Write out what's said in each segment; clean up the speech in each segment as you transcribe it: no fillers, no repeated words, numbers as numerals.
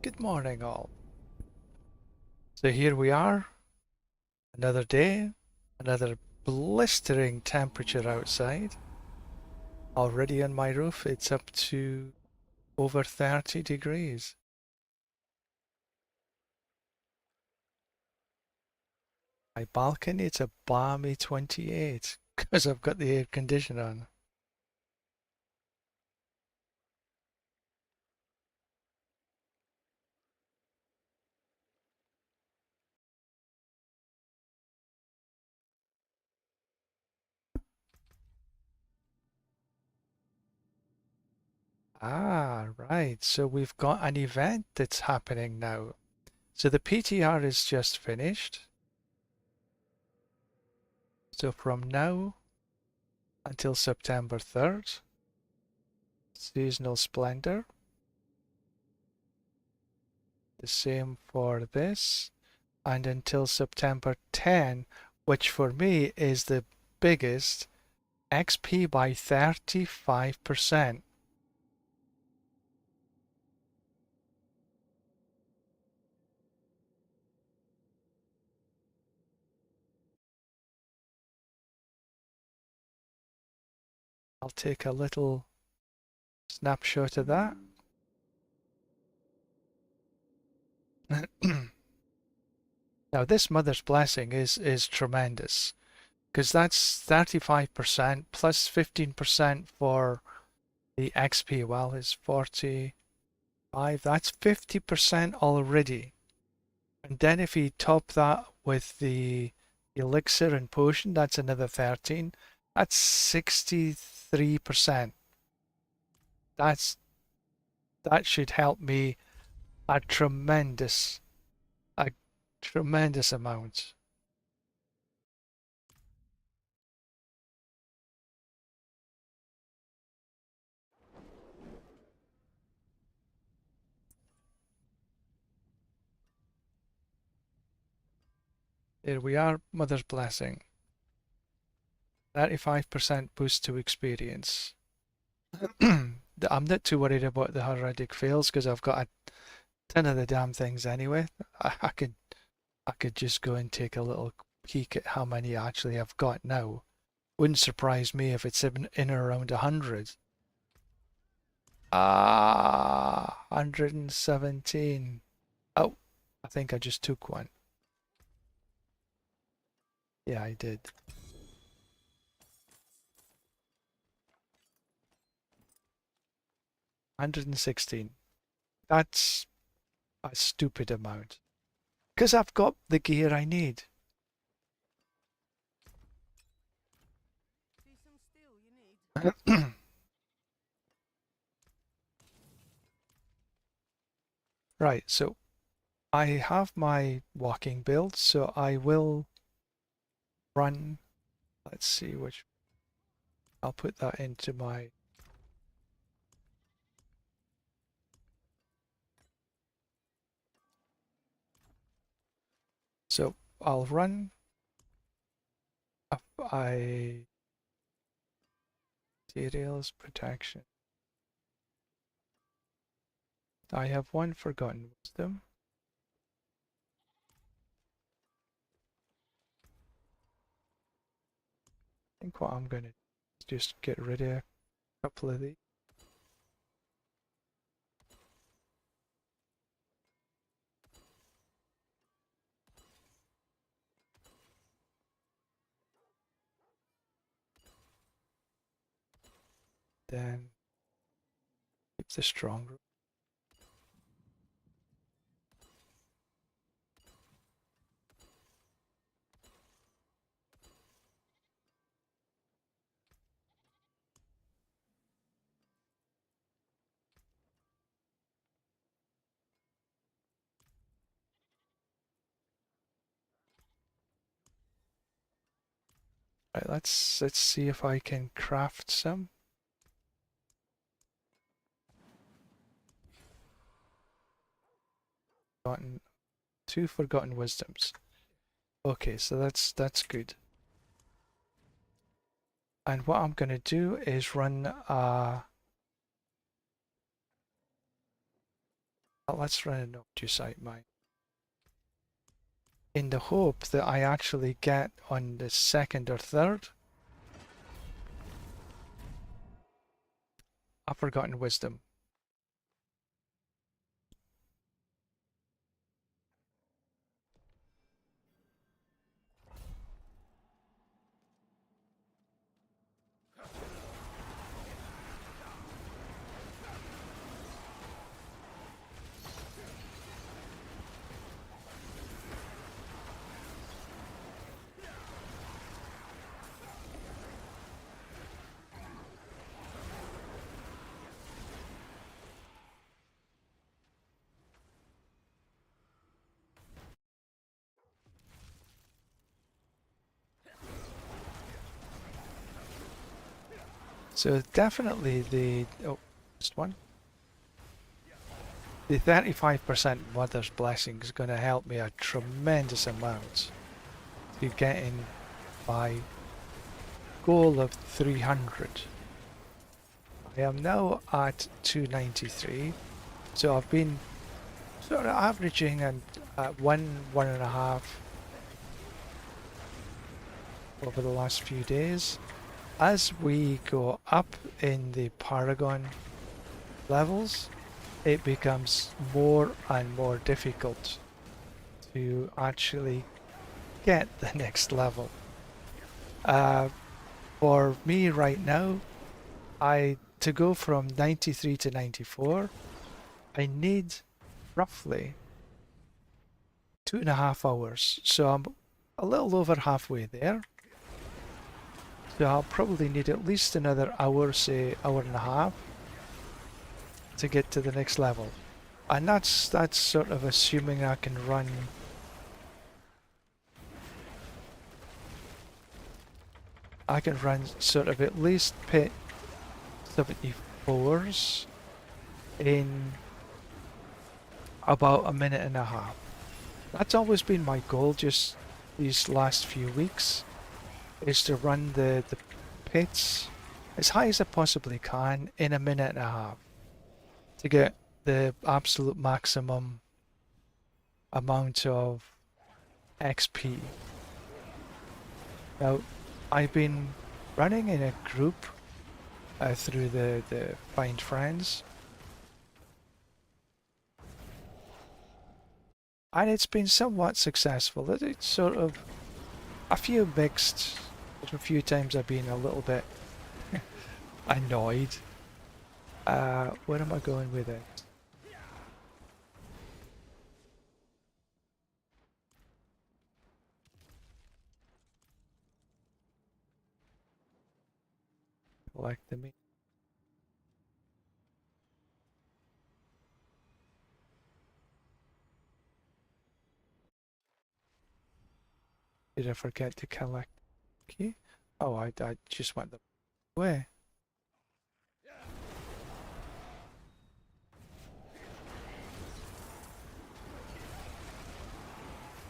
Good morning, all. So here we are, another day, another blistering temperature outside. Already on my roof, it's up to over 30 degrees. My balcony, it's a balmy 28 because I've got the air conditioner on. Ah, right. So we've got an event that's happening now. So the PTR is just finished. So from now until September 3rd, Seasonal Splendor. The same for this. And until September 10, which for me is the biggest, XP by 35%. I'll take a little snapshot of that. Now this Mother's Blessing is tremendous because that's 35% plus 15% for the XP. Well, is 45. That's 50% already. And then if you top that with the elixir and potion, that's another 13. That's 63%. That should help me a tremendous a tremendous amount. Here we are, Mother's Blessing. 35% boost to experience. I'm not too worried about the heraldic fails because I've got a ton of the damn things anyway. I could just go and take a little peek at how many actually I've got now. Wouldn't surprise me if it's in around 100. Ah, 117. Oh, I think I just took one. Yeah, I did. 116. That's a stupid amount. Because I've got the gear I need. Right, so I have my walking build, so I will run. Let's see which. I'll put that into my. So I'll run. I materials protection. I have one forgotten wisdom. I think what I'm gonna just get rid of a couple of these. Then keep the strong room. Right, let's see if I can craft some. Gotten 2 forgotten wisdoms. Okay, so that's good. And what I'm gonna do is run Let's run an Obtusite mine. In the hope that I actually get on the second or third a Forgotten Wisdom. So definitely the, oh, just one. The 35% Mother's Blessing is going to help me a tremendous amount to getting my goal of 300. I am now at 293, so I've been sort of averaging at one and a half over the last few days. As we go up in the Paragon levels, it becomes more and more difficult to actually get the next level. For me right now, to go from 93 to 94, I need roughly 2.5 hours. So I'm a little over halfway there. So I'll probably need at least another hour, say hour and a half, to get to the next level. And that's sort of assuming I can run sort of at least pit 74s in about a minute and a half. That's always been my goal just these last few weeks, is to run the pits as high as I possibly can in a minute and a half to get the absolute maximum amount of XP. Now, I've been running in a group through the Find Friends, and it's been somewhat successful. It's sort of a few mixed. There's a few times I've been a little bit annoyed. Where am I going with it? Like the meat. Did I forget to collect? Okay. Oh, I just went the way.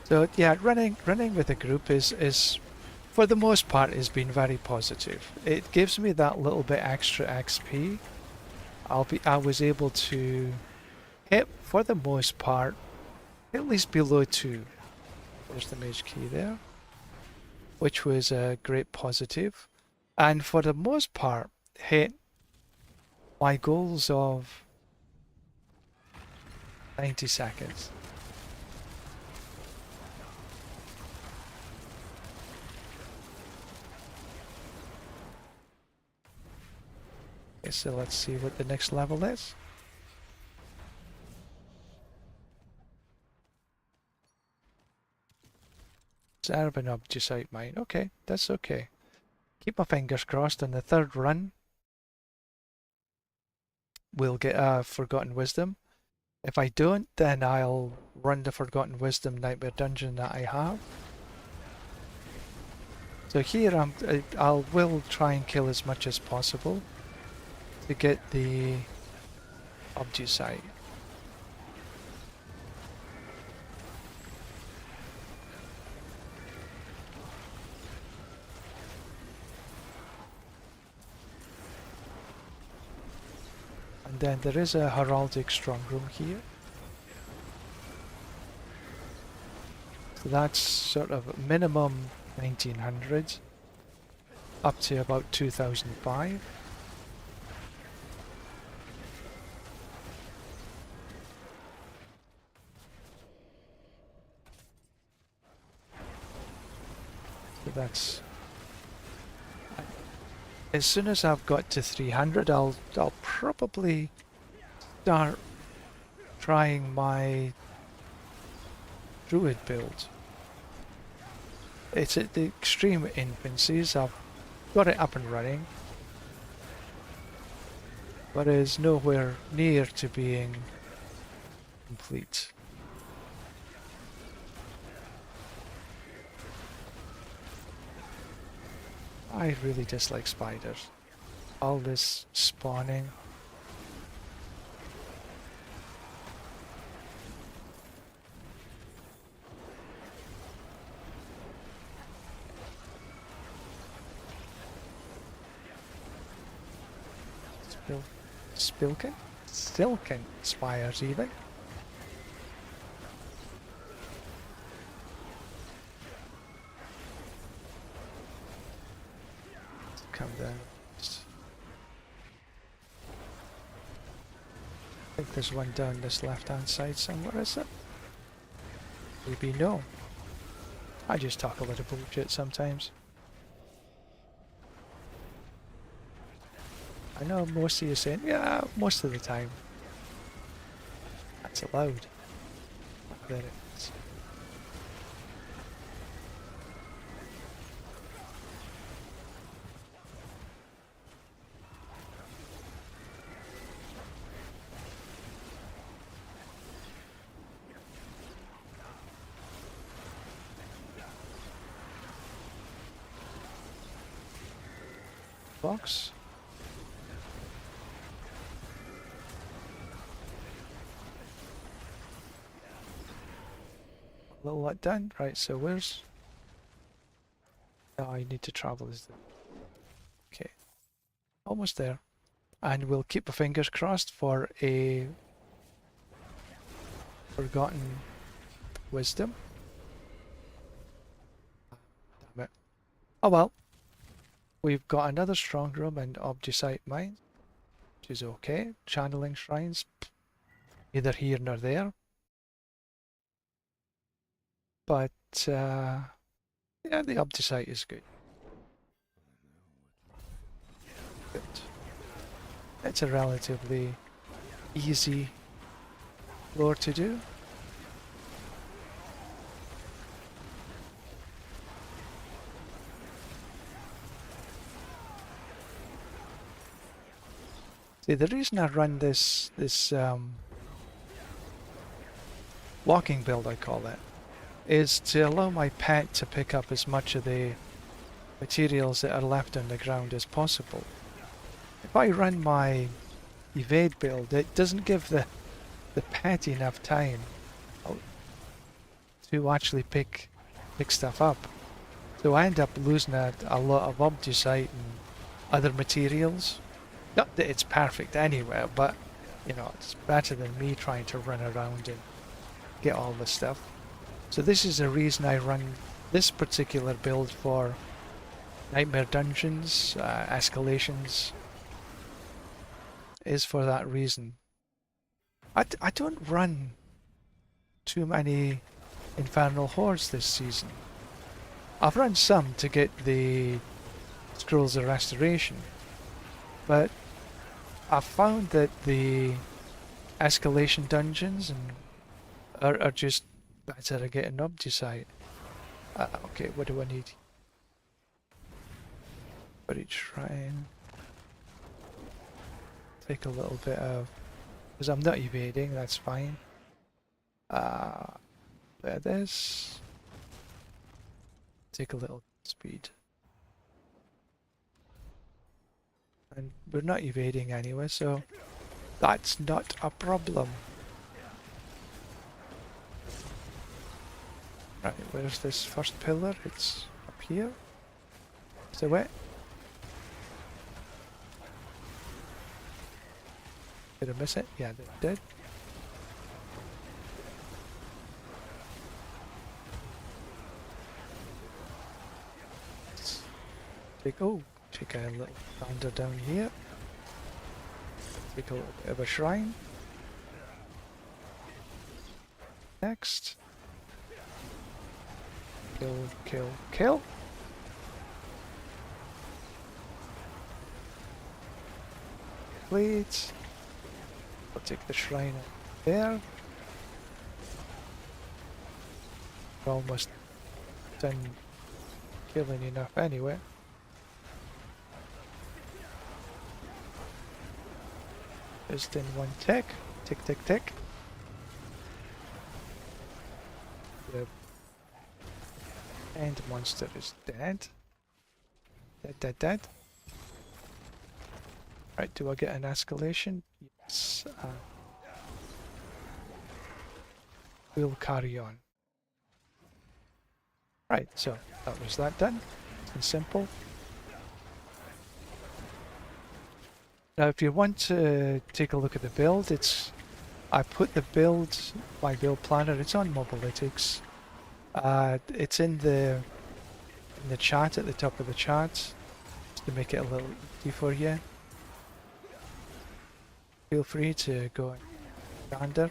So yeah, running with a group is for the most part has been very positive. It gives me that little bit extra XP. I was able to hit for the most part at least below 2. There's the mage key there, which was a great positive. And for the most part hit my goals of 90 seconds. Okay, so let's see what the next level is. Serve an Obtusite mine. Okay, that's okay. Keep my fingers crossed on the third run we'll get a Forgotten Wisdom. If I don't, then I'll run the Forgotten Wisdom Nightmare Dungeon that I have. So here I will try and kill as much as possible to get the Obtusite. And then there is a Heraldic Strong Room here. So that's sort of minimum 1900 up to about 2005. So that's... As soon as I've got to 300, I'll probably start trying my druid build. It's at the extreme infancies. I've got it up and running, but is nowhere near to being complete. I really dislike spiders. All this spawning. Silken spires even. Come down. I think there's one down this left-hand side somewhere, is it? Maybe no. I just talk a little bullshit sometimes. I know most of you are saying, yeah, most of the time. That's allowed. There it is. Box. A little lot done. Right, so where's... Oh, I need to travel. Okay. Almost there. And we'll keep our fingers crossed for a forgotten wisdom. Damn it. Oh well. We've got another strong room and Obdusite Mines, which is okay. Channeling shrines, neither here nor there. But, yeah, the Obdusite is good. Good. It's a relatively easy floor to do. See, the reason I run this walking build, I call it, is to allow my pet to pick up as much of the materials that are left on the ground as possible. If I run my evade build, it doesn't give the pet enough time to actually pick stuff up. So I end up losing a lot of Obdusite and other materials. Not that it's perfect anywhere, but you know, it's better than me trying to run around and get all the stuff. So this is the reason I run this particular build for Nightmare Dungeons, escalations, is for that reason. I don't run too many Infernal Hordes this season. I've run some to get the Scrolls of Restoration, but I've found that the escalation dungeons are just better at getting Obdusite. Okay, what do I need? For each shrine. Take a little bit of... because I'm not evading, that's fine. There this. Take a little speed. And we're not evading anyway, so that's not a problem. Right, where's this first pillar? It's up here. Is it wet? Did I miss it? Yeah, I did. take a little gander down here. Take a little bit of a shrine. Next. Kill, kill, kill. Complete. I'll take the shrine up there. We're almost done killing enough anyway. Just in one tick. Tick, tick, tick. The end monster is dead. Dead, dead, dead. Right, do I get an escalation? Yes. We'll carry on. Right, so that was that done. And simple. Now if you want to take a look at the build, I put the build, my build planner, it's on Mobalytics. It's in the chat at the top of the chat, just to make it a little easy for you. Feel free to go and gander.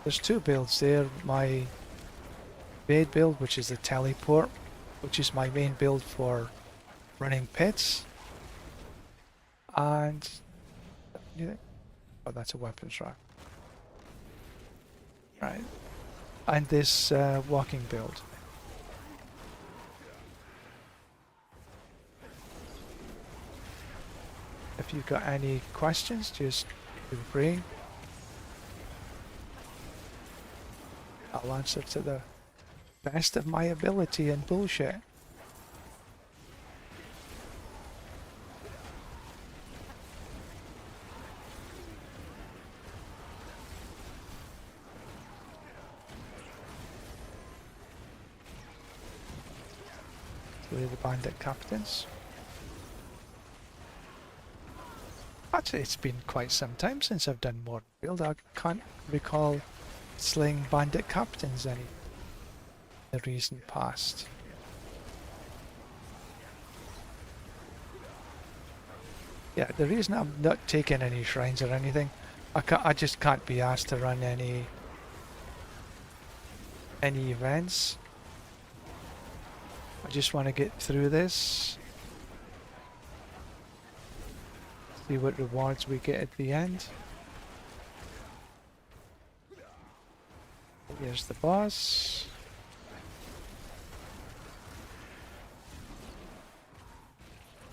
There's two builds there. My main build, which is the teleport, which is my main build for running pits. And oh, that's a weapons rack. Right. And this walking build. If you've got any questions, just feel free. I'll answer to the best of my ability and bullshit. We're the bandit captains. Actually, it's been quite some time since I've done more build. I can't recall slaying bandit captains any in the recent past. Yeah, the reason I'm not taking any shrines or anything, I just can't be asked to run any events. I just want to get through this. See what rewards we get at the end. Here's the boss.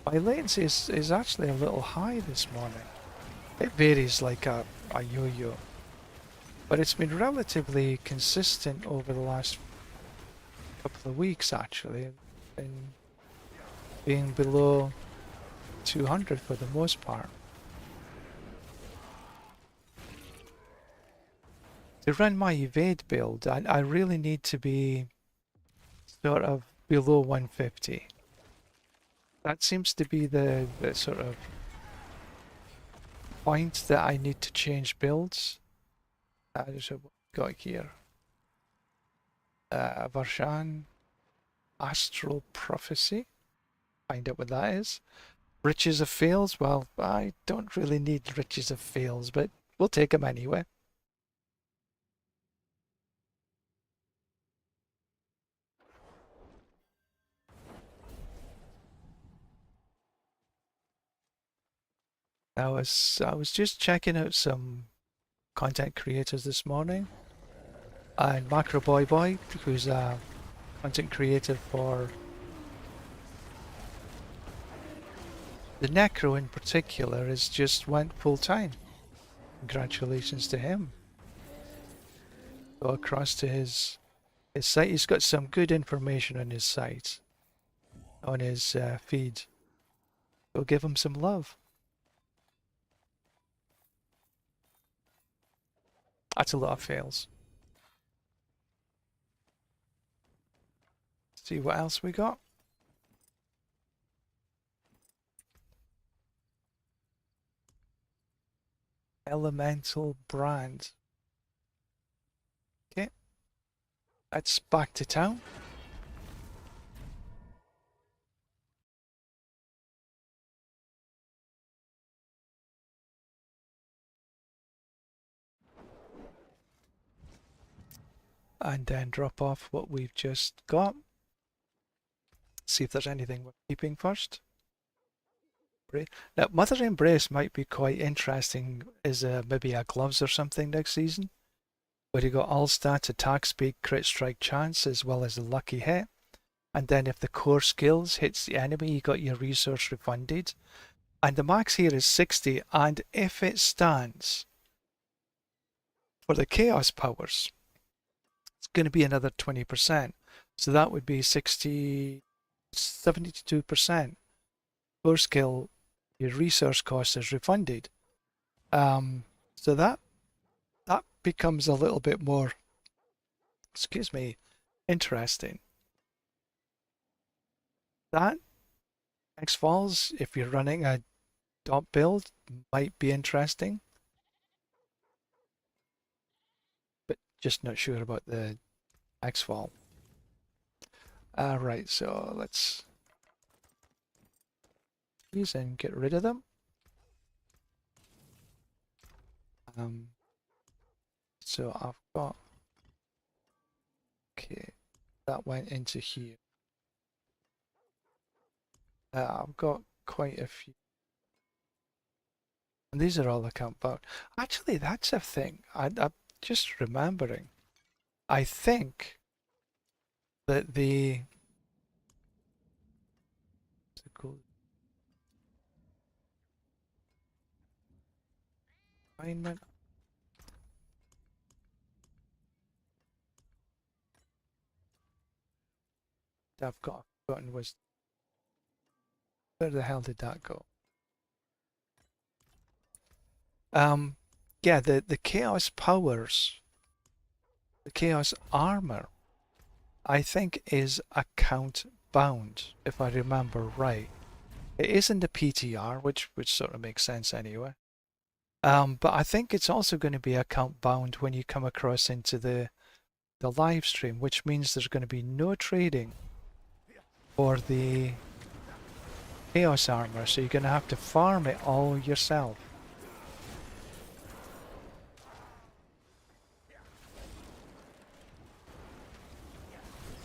My latency is actually a little high this morning. It varies like a yo-yo. But it's been relatively consistent over the last couple of weeks actually. Been being below 200 for the most part. To run my evade build, I really need to be sort of below 150. That seems to be the sort of point that I need to change builds. There's what we got here. Varshan, Astral Prophecy. Find out what that is. Riches of Fails. Well, I don't really need Riches of Fails, but we'll take them anyway. I was just checking out some content creators this morning, and Macro Boy Boy, who's a content creator for the Necro in particular, is just went full time. Congratulations to him. Go across to his site. He's got some good information on his site, on his feed. Go give him some love. That's a lot of fails. See what else we got. Elemental brand. Okay. Let's back to town. And then drop off what we've just got. See if there's anything we're keeping first. Now, Mother Embrace might be quite interesting as maybe a gloves or something next season. Where you got all stats, attack speed, crit strike chance, as well as a lucky hit. And then if the core skills hits the enemy, you got your resource refunded. And the max here is 60, and if it stands for the chaos powers, it's going to be another 20%. So that would be 72%. Core skill, your resource cost is refunded. So that becomes a little bit more, excuse me, interesting. That X-Falls, if you're running a dot build, might be interesting. But just not sure about the X-Fall. Right, so let's use and get rid of them. So I've got, okay, that went into here. I've got quite a few. And these are all account bound. Actually, that's a thing. I'm just remembering. I think that the alignment. I've forgotten was, where the hell did that go? Yeah, the chaos powers, the chaos armor, I think is account bound, if I remember right. It is in the PTR, which sort of makes sense anyway. But I think it's also going to be account bound when you come across into the live stream, which means there's going to be no trading for the chaos armor, so you're going to have to farm it all yourself.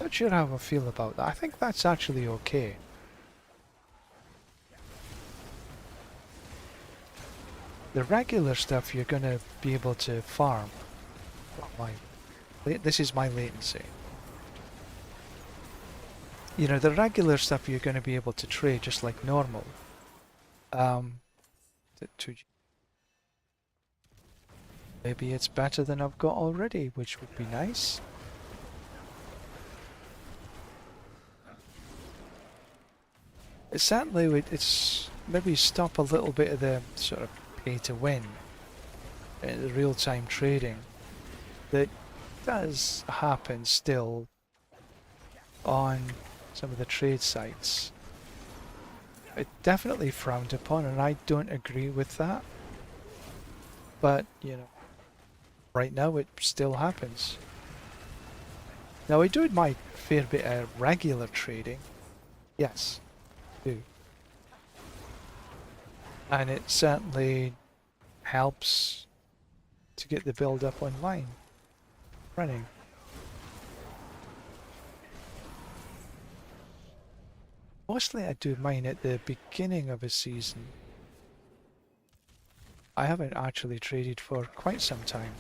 Not sure how I feel about that. I think that's actually okay. The regular stuff you're going to be able to farm. This is my latency. You know, the regular stuff you're going to be able to trade just like normal. Maybe it's better than I've got already, which would be nice. Certainly, it's maybe stop a little bit of the sort of pay to win, the real-time trading that does happen still on some of the trade sites. It's definitely frowned upon, and I don't agree with that. But, you know, right now it still happens. Now I do my fair bit of regular trading. Yes, I do. And it certainly helps to get the build up online running. Mostly I do mine at the beginning of a season. I haven't actually traded for quite some time.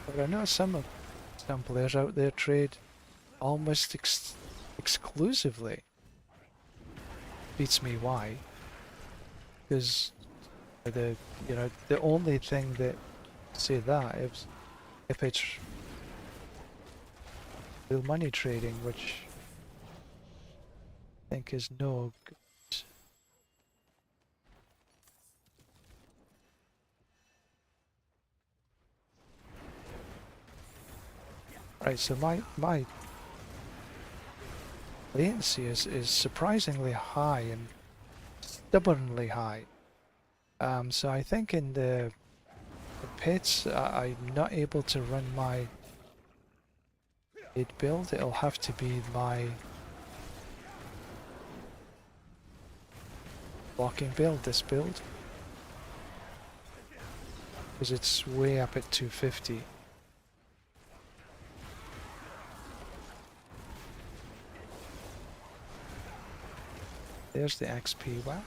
But I know some players out there trade almost exclusively. Beats me why. Because the only thing that say that is if it's real money trading, which I think is no good. Right, so my latency is surprisingly high, and stubbornly high. So I think in the pits, I'm not able to run my aid build. It'll have to be my blocking build, this build. Because it's way up at 250. There's the XP. Wow. Look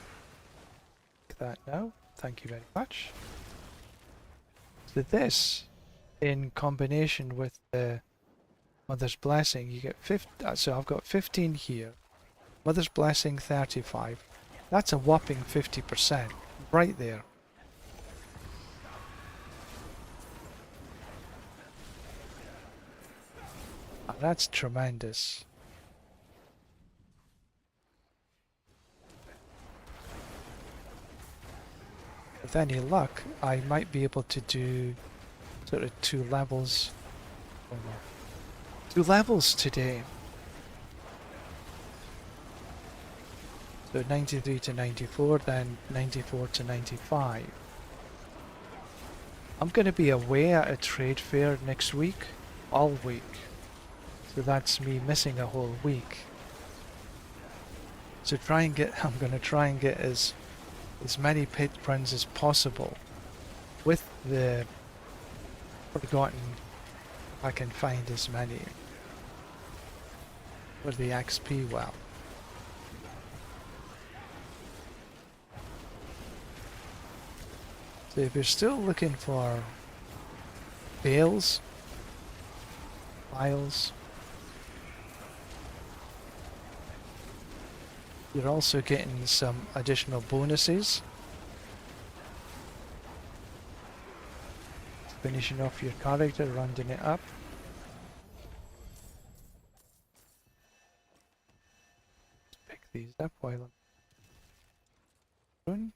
at that now. Thank you very much. So this, in combination with the Mother's Blessing, you get 50. So I've got 15 here. Mother's Blessing 35. That's a whopping 50% right there. And that's tremendous. With any luck, I might be able to do sort of 2 levels. Oh no. 2 levels today. So 93 to 94, then 94 to 95. I'm going to be away at a trade fair next week, all week. So that's me missing a whole week. So I'm going to try and get as many pit runs as possible with the Forgotten, if I can find as many, for the XP well. So if you're still looking for bales, files, you're also getting some additional bonuses. Finishing off your character, rounding it up. Let's pick these up while I'm doing.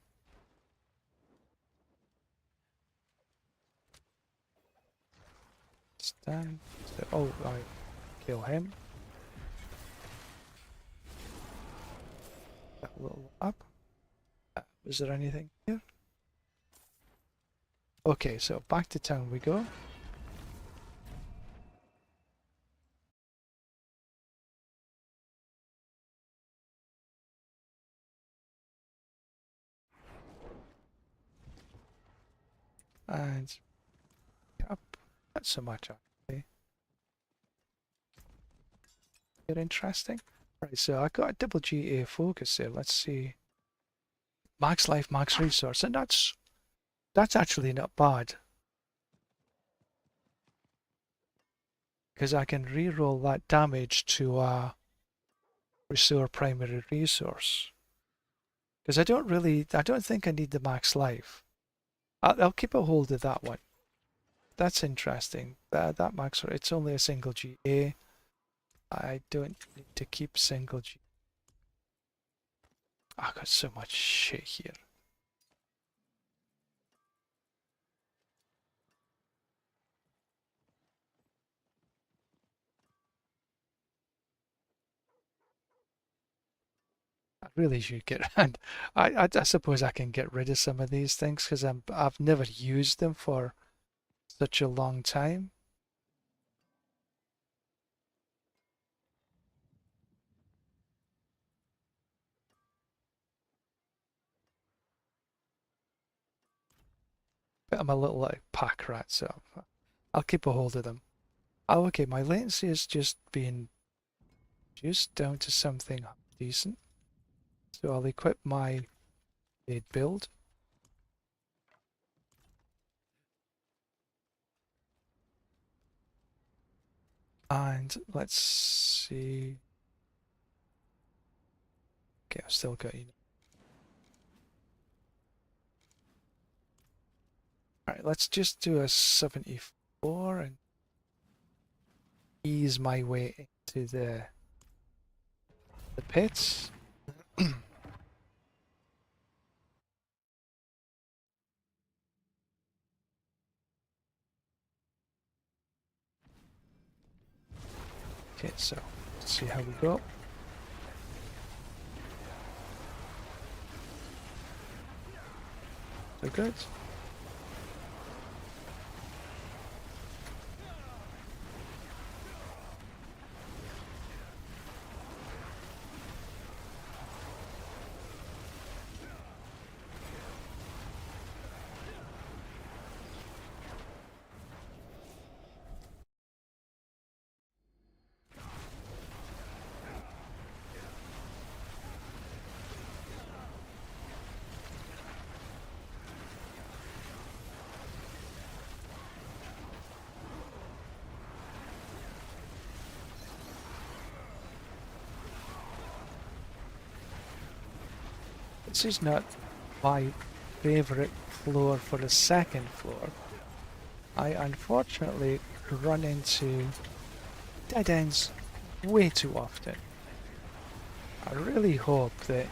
Stand. So, oh, I kill him. That little up. Is there anything here? Okay, so back to town we go. And up. Not so much actually. You're interesting. Right, so I got a double GA focus here. Let's see. Max life, max resource, and that's actually not bad. Because I can re-roll that damage to restore primary resource. Because I don't think I need the max life. I'll keep a hold of that one. That's interesting. That max, it's only a single GA. I don't need to keep single GA. I got so much shit here. I really should get and I suppose I can get rid of some of these things because I've never used them for such a long time. But I'm a little like pack rat, so I'll keep a hold of them. Oh, okay, my latency is just being reduced down to something decent. So I'll equip my aid build. And let's see. Okay, I've still got you. Alright, let's just do a 74 and ease my way into the pits. Okay, so let's see how we go. So good. This is not my favorite floor for the second floor. I unfortunately run into dead ends way too often. I really hope that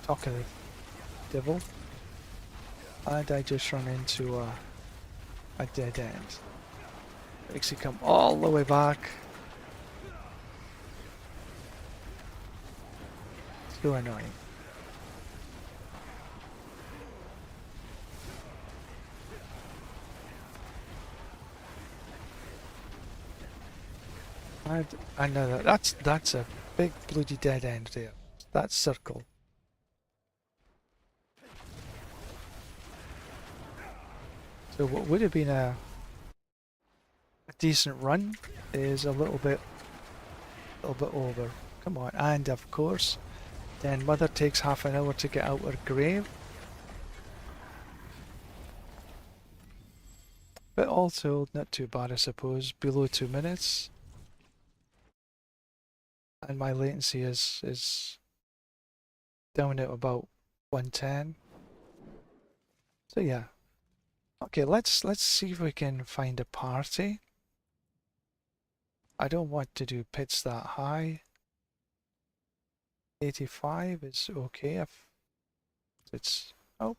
talk of the devil and I just run into a dead end. Makes you come all the way back. So annoying. And another. That's a big bloody dead end there. That circle. So what would have been a decent run is a little bit over. Come on, and of course, then Mother takes half an hour to get out her grave. But also not too bad, I suppose. Below 2 minutes. And my latency is down at about 110. So yeah. Okay, let's see if we can find a party. I don't want to do pits that high. 85 is okay if it's oh.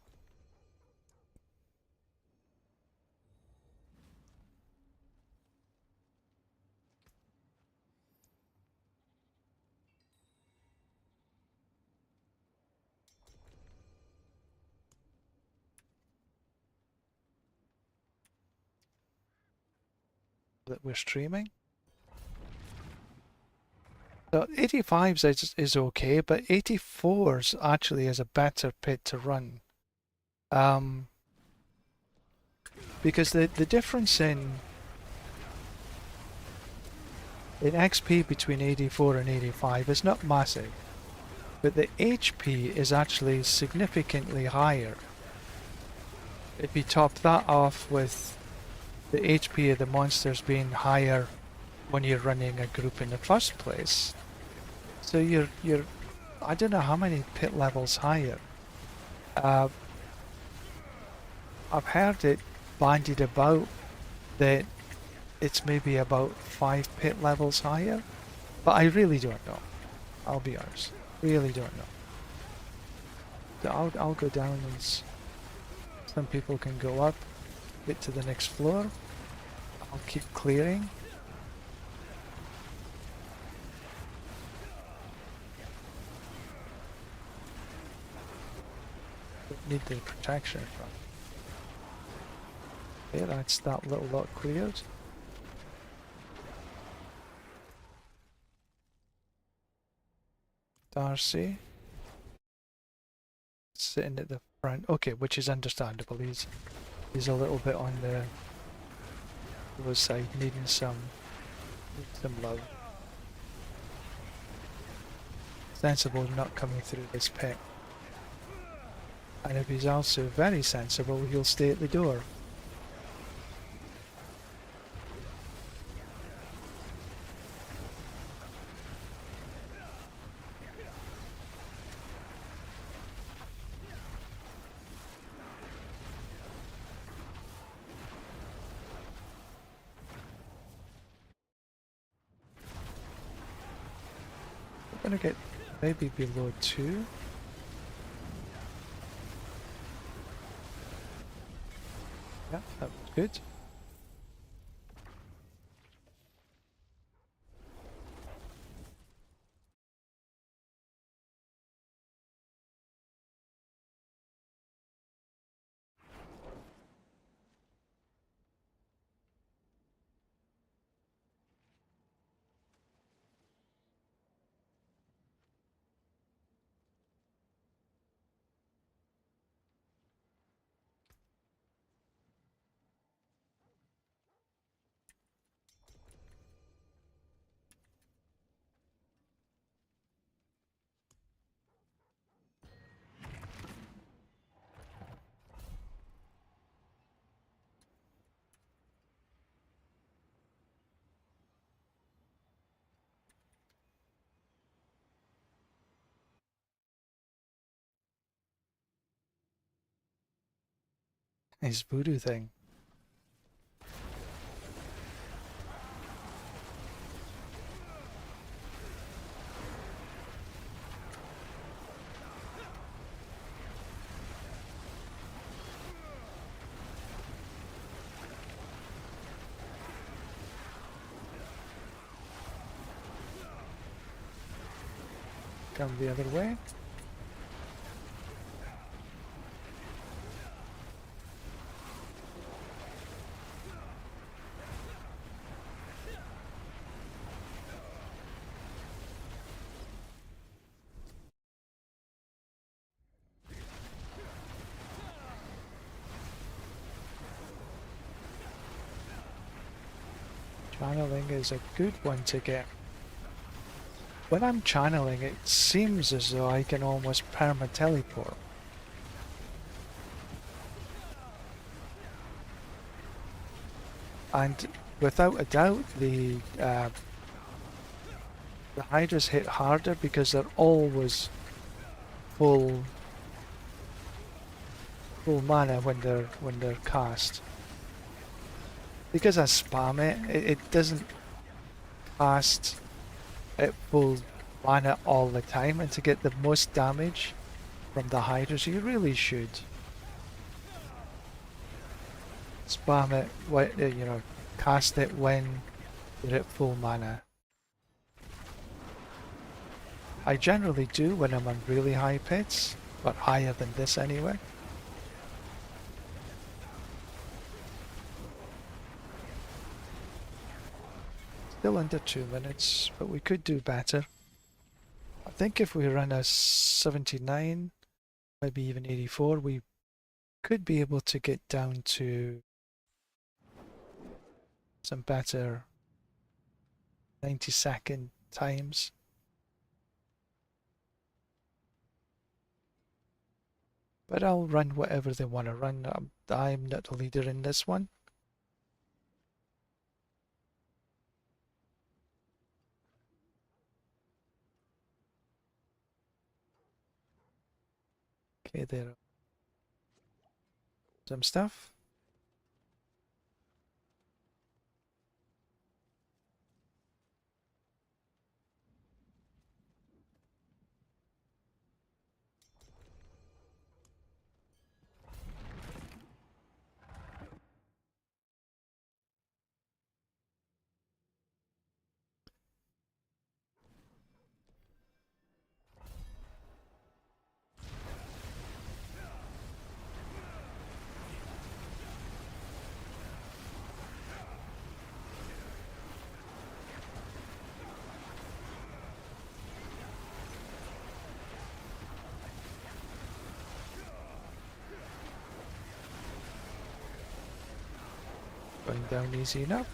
That we're streaming. So 85s is okay, but 84s actually is a better pit to run. Because the difference in XP between 84 and 85 is not massive, but the HP is actually significantly higher. If you top that off with the HP of the monsters being higher when you're running a group in the first place, so you're I don't know how many pit levels higher. I've heard it bandied about that it's maybe about 5 pit levels higher, but I really don't know. I'll be honest, really don't know. So I'll go down and some people can go up, get to the next floor. I'll keep clearing. Don't need the protection from. Okay, that's that little lot cleared. Darcy sitting at the front. Okay, which is understandable. He's a little bit on the low side, needing some love. Sensible not coming through this pit. And if he's also very sensible, he'll stay at the door. We're gonna get maybe below 2. Yeah, that was good. his voodoo thing. Come the other way. Channeling is a good one to get. When I'm channeling, it seems as though I can almost perma-teleport. And without a doubt, the Hydras hit harder because they're always full mana when they're cast. Because I spam it doesn't cast at full mana all the time, and to get the most damage from the Hydras, you really should spam it, you know, cast it when you're at full mana. I generally do when I'm on really high pits, but higher than this anyway. Still under 2 minutes, but we could do better. I think if we run a 79, maybe even 84, we could be able to get down to some better 90-second times. But I'll run whatever they want to run. I'm not the leader in this one. Okay, there are some stuff. Going down easy enough.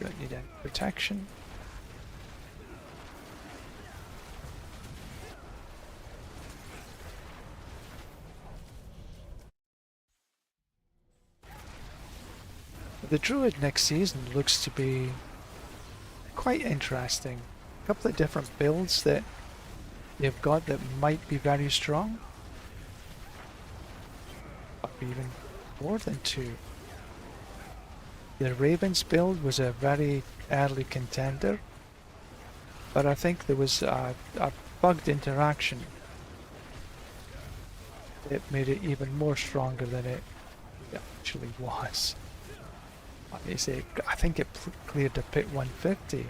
Don't need any protection. The Druid next season looks to be quite interesting. A couple of different builds that they've got that might be very strong. Or even more than two. The Ravens build was a very early contender, but I think there was a bugged interaction that made it even more stronger than it actually was. I think it cleared the pit 150,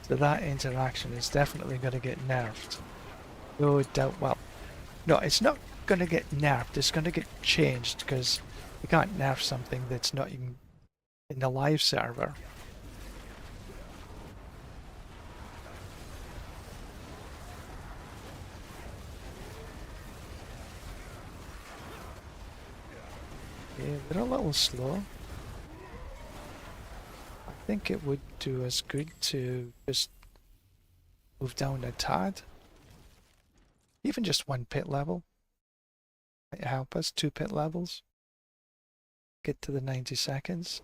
so that interaction is definitely going to get nerfed. No doubt. Well, no, it's not going to get nerfed. It's going to get changed because you can't nerf something that's not even in the live server. Yeah, they're a little slow. think it would do us good to just move down a tad. Even just 1 pit level might help us. 2 pit levels. Get to the 90 seconds.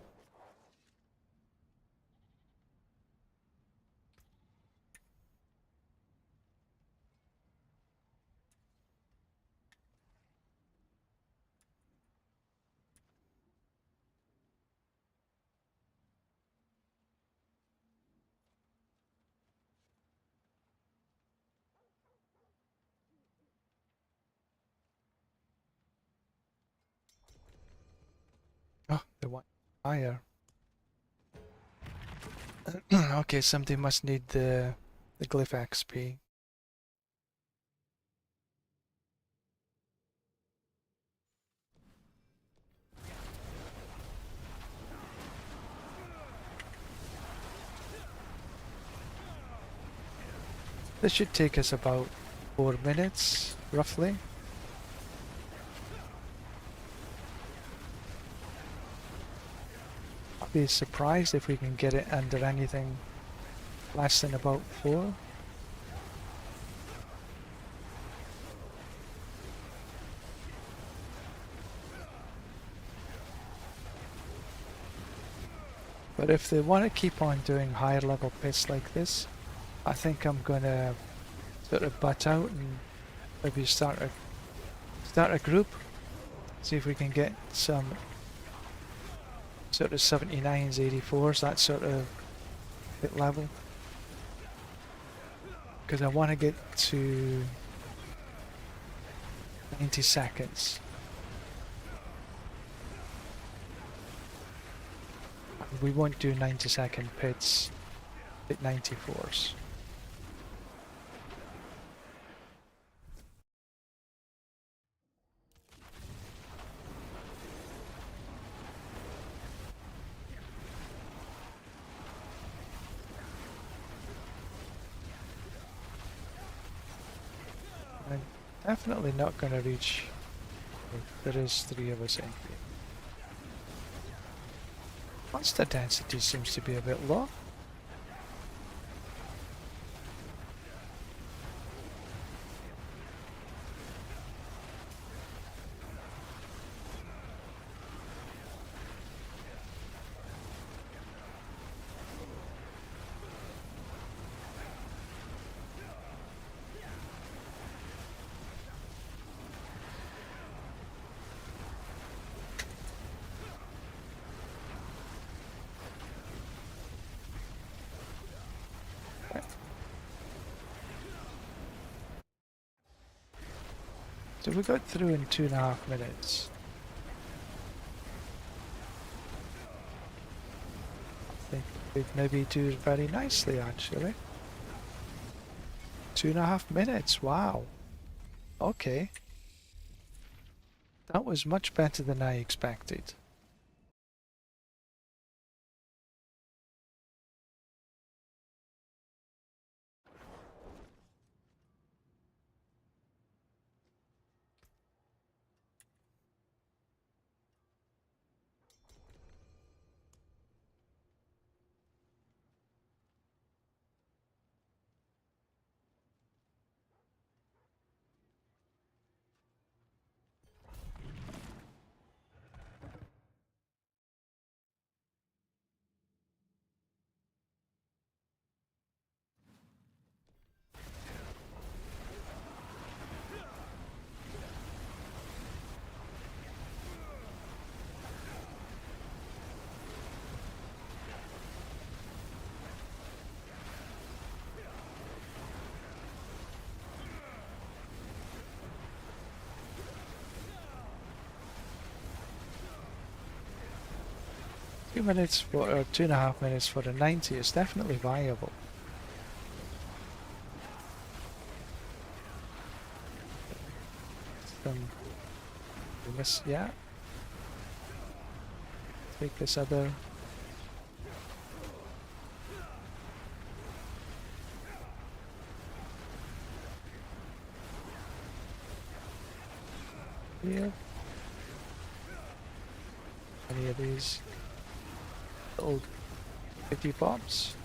Oh, they want higher. Okay, somebody must need the glyph XP. This should take us about 4 minutes, roughly. I'd be surprised if we can get it under anything less than about 4. But if they want to keep on doing higher level pits like this, I think I'm gonna sort of butt out and maybe start a group. See if we can get some sort of 79s, 84s, that sort of pit level. Because I want to get to 90 seconds. We won't do 90-second pits at 94s. I'm definitely not going to reach. There is 3 of us in here. Monster density seems to be a bit low. So we got through in 2.5 minutes. I think we'd maybe do very nicely actually. 2.5 minutes, wow. Okay. That was much better than I expected. Two minutes for, or 2.5 minutes for the 90 is definitely viable. We miss, yeah. Take this other. Here. Any of these little 50 bombs.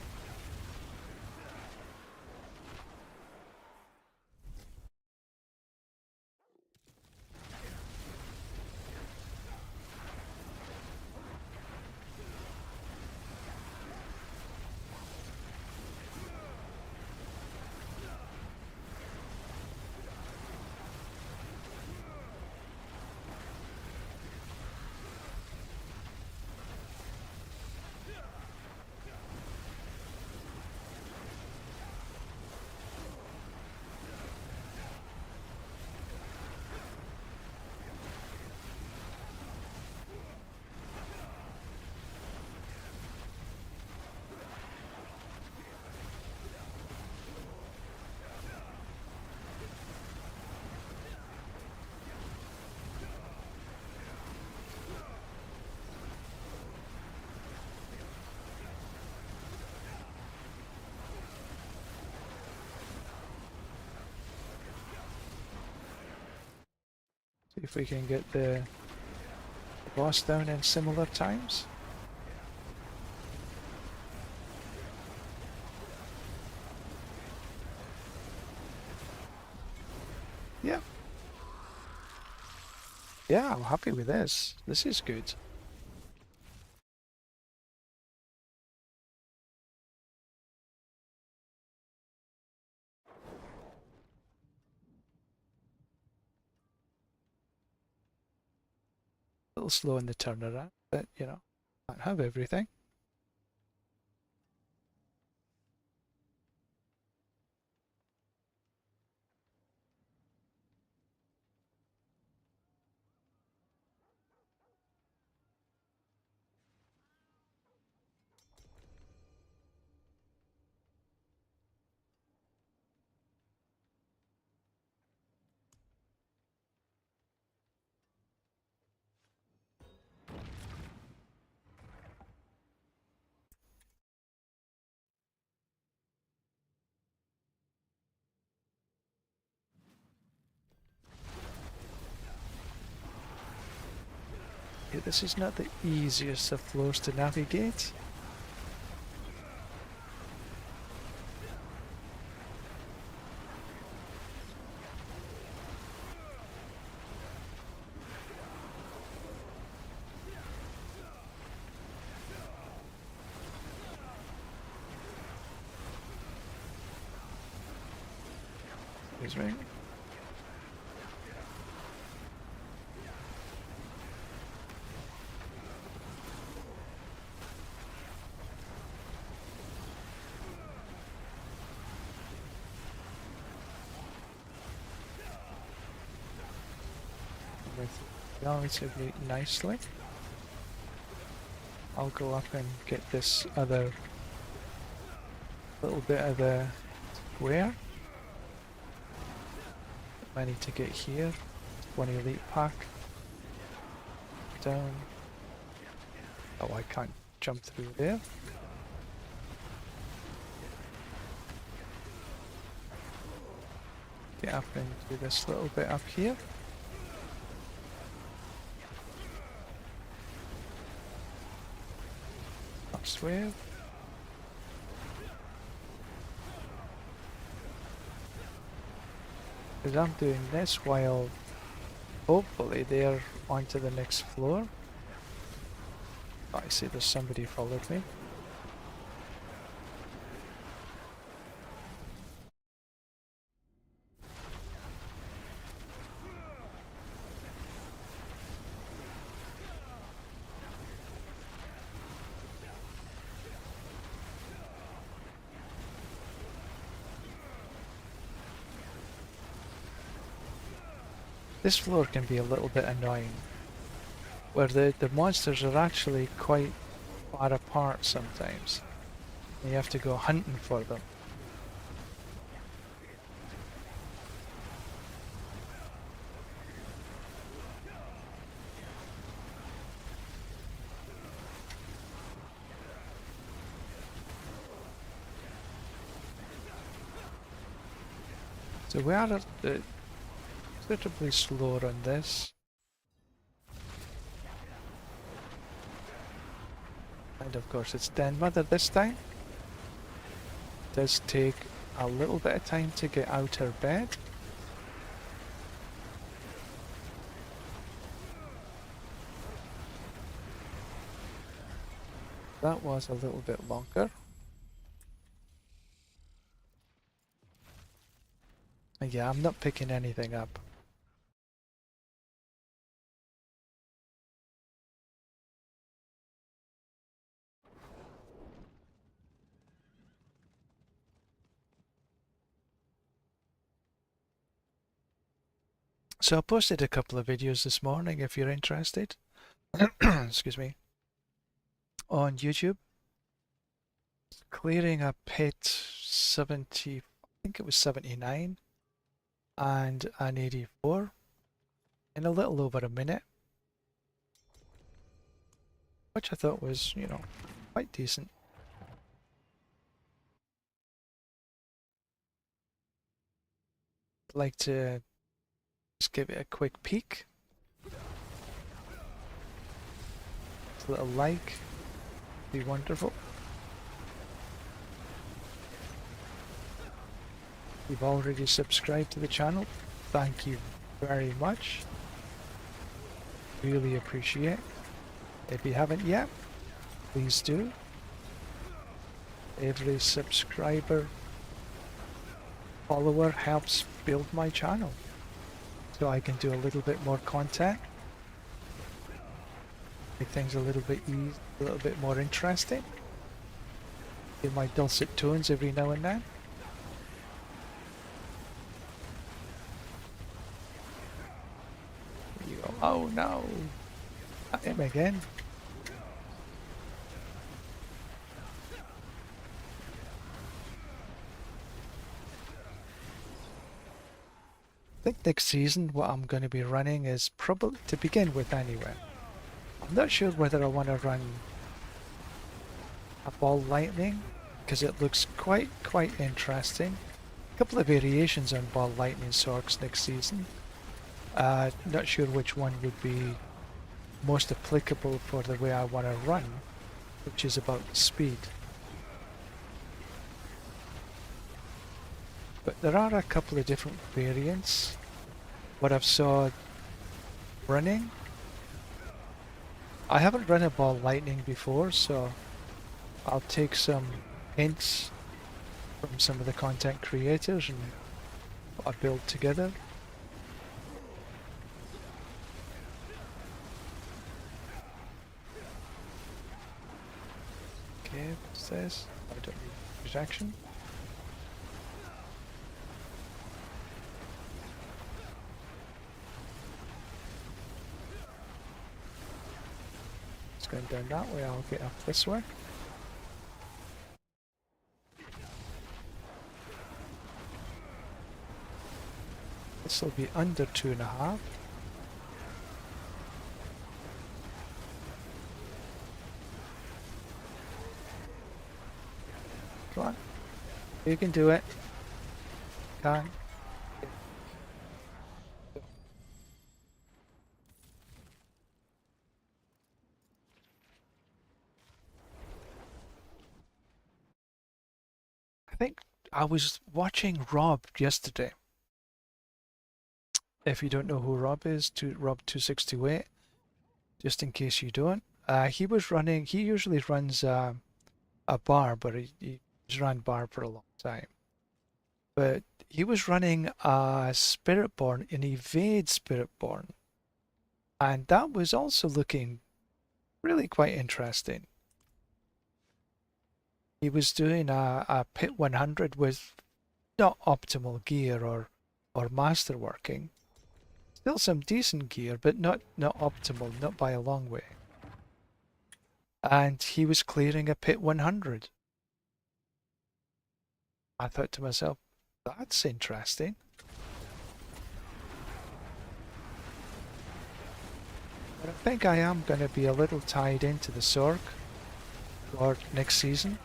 See if we can get the boss down in similar times. Yeah. Yeah, I'm happy with this. This is good. A little slow in the turnaround, but you know, can't have everything. Yeah, this is not the easiest of floors to navigate. Excuse me. Relatively nicely. I'll go up and get this other little bit of the square. I need to get here. One elite pack. Down. Oh, I can't jump through there. Get up into this little bit up here. First wave. Because I'm doing this while hopefully they're onto the next floor. Oh, I see there's somebody followed me. This floor can be a little bit annoying, where the monsters are actually quite far apart sometimes. And you have to go hunting for them. So we are considerably slower on this. And of course it's Den Mother this time. It does take a little bit of time to get out her bed. That was a little bit longer. And yeah, I'm not picking anything up. So I posted a couple of videos this morning if you're interested. Excuse me. On YouTube. Clearing a pit 70, I think it was 79 and an 84 in a little over a minute. Which I thought was, you know, quite decent. I'd like to just give it a quick peek. A little like, be wonderful. If you've already subscribed to the channel, thank you very much. Really appreciate. If you haven't yet, please do. Every subscriber, follower helps build my channel, so I can do a little bit more content, make things a little bit a little bit more interesting. Hear my dulcet tones every now and then. There you go. Oh no! Not him again. I think next season what I'm going to be running is probably, to begin with anyway, I'm not sure whether I want to run a ball lightning because it looks quite interesting. A couple of variations on ball lightning sorks next season. Not sure which one would be most applicable for the way I want to run, which is about speed. But there are a couple of different variants. What I've saw running, I haven't run a ball lightning before, so I'll take some hints from some of the content creators and what I build together. Okay, what's this? I don't need protection. It's going down that way, I'll get up this way. This will be under 2.5. Come on. You can do it. Can. I think I was watching Rob yesterday. If you don't know who Rob is, Rob2628, just in case you don't. He was running, he usually runs a bar, but he's run bar for a long time. But he was running a Spiritborn, an Evade Spiritborn. And that was also looking really quite interesting. He was doing a Pit 100 with not optimal gear or masterworking. Still some decent gear, but not optimal, not by a long way. And he was clearing a Pit 100. I thought to myself, that's interesting. But I think I am going to be a little tied into the Sorc for next season.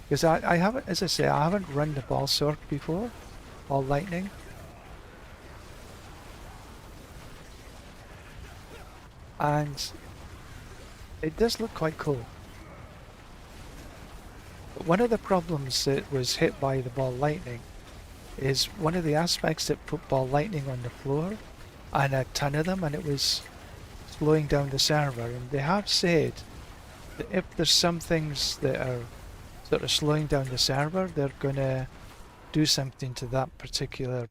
Because I haven't, as I say, I haven't run the ball Sorc before, ball lightning. and it does look quite cool. But one of the problems that was hit by the ball lightning is one of the aspects that put ball lightning on the floor, and a ton of them, and it was slowing down the server. And they have said that if there's some things that are sort of slowing down the server, they're gonna do something to that particular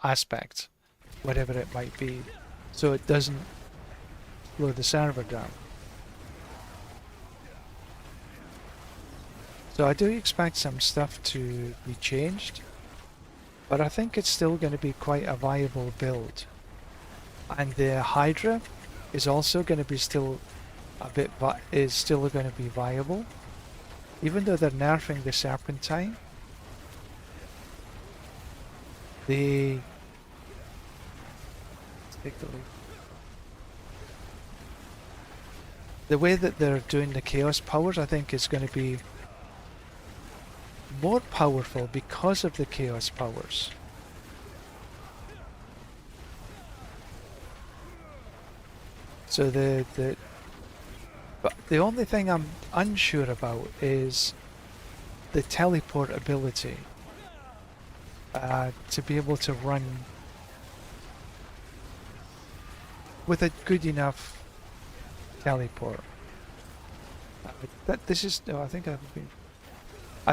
aspect, whatever it might be, so it doesn't slow the server down. So I do expect some stuff to be changed, but I think it's still going to be quite a viable build. And the Hydra is also going to be still still going to be viable, even though they're nerfing the Serpentine. Let's take a look. The way that they're doing the Chaos powers, I think, is going to be more powerful because of the Chaos powers. So but the only thing I'm unsure about is the teleport ability. To be able to run with a good enough teleport. I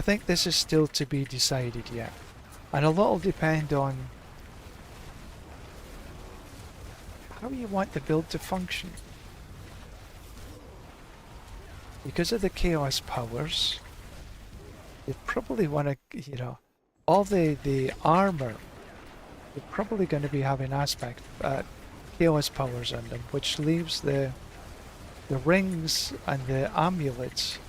think this is still to be decided yet, and a lot will depend on how you want the build to function. Because of the Chaos powers, you probably want to, all the armor, you're probably going to be having Chaos powers on them, which leaves the rings and the amulets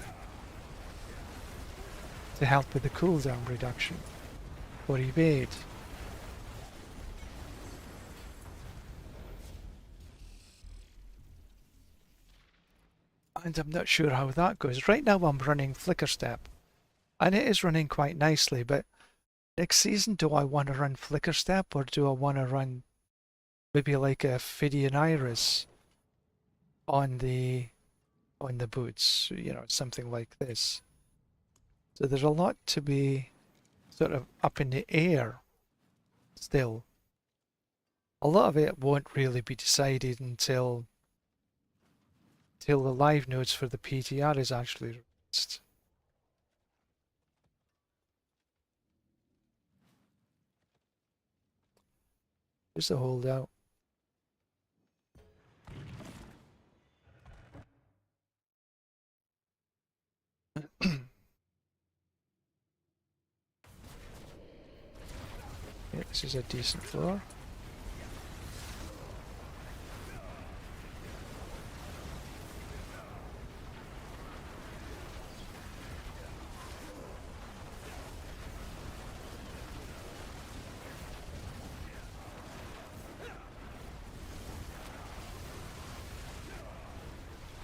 to help with the cooldown reduction or evade. And I'm not sure how that goes. Right now I'm running Flicker Step, and it is running quite nicely, but next season, do I want to run Flicker Step, or do I want to run maybe like a Phidian Iris on the boots, something like this. So there's a lot to be sort of up in the air still. A lot of it won't really be decided until the live nodes for the PTR is actually released. Just a holdout. Yeah, this is a decent floor.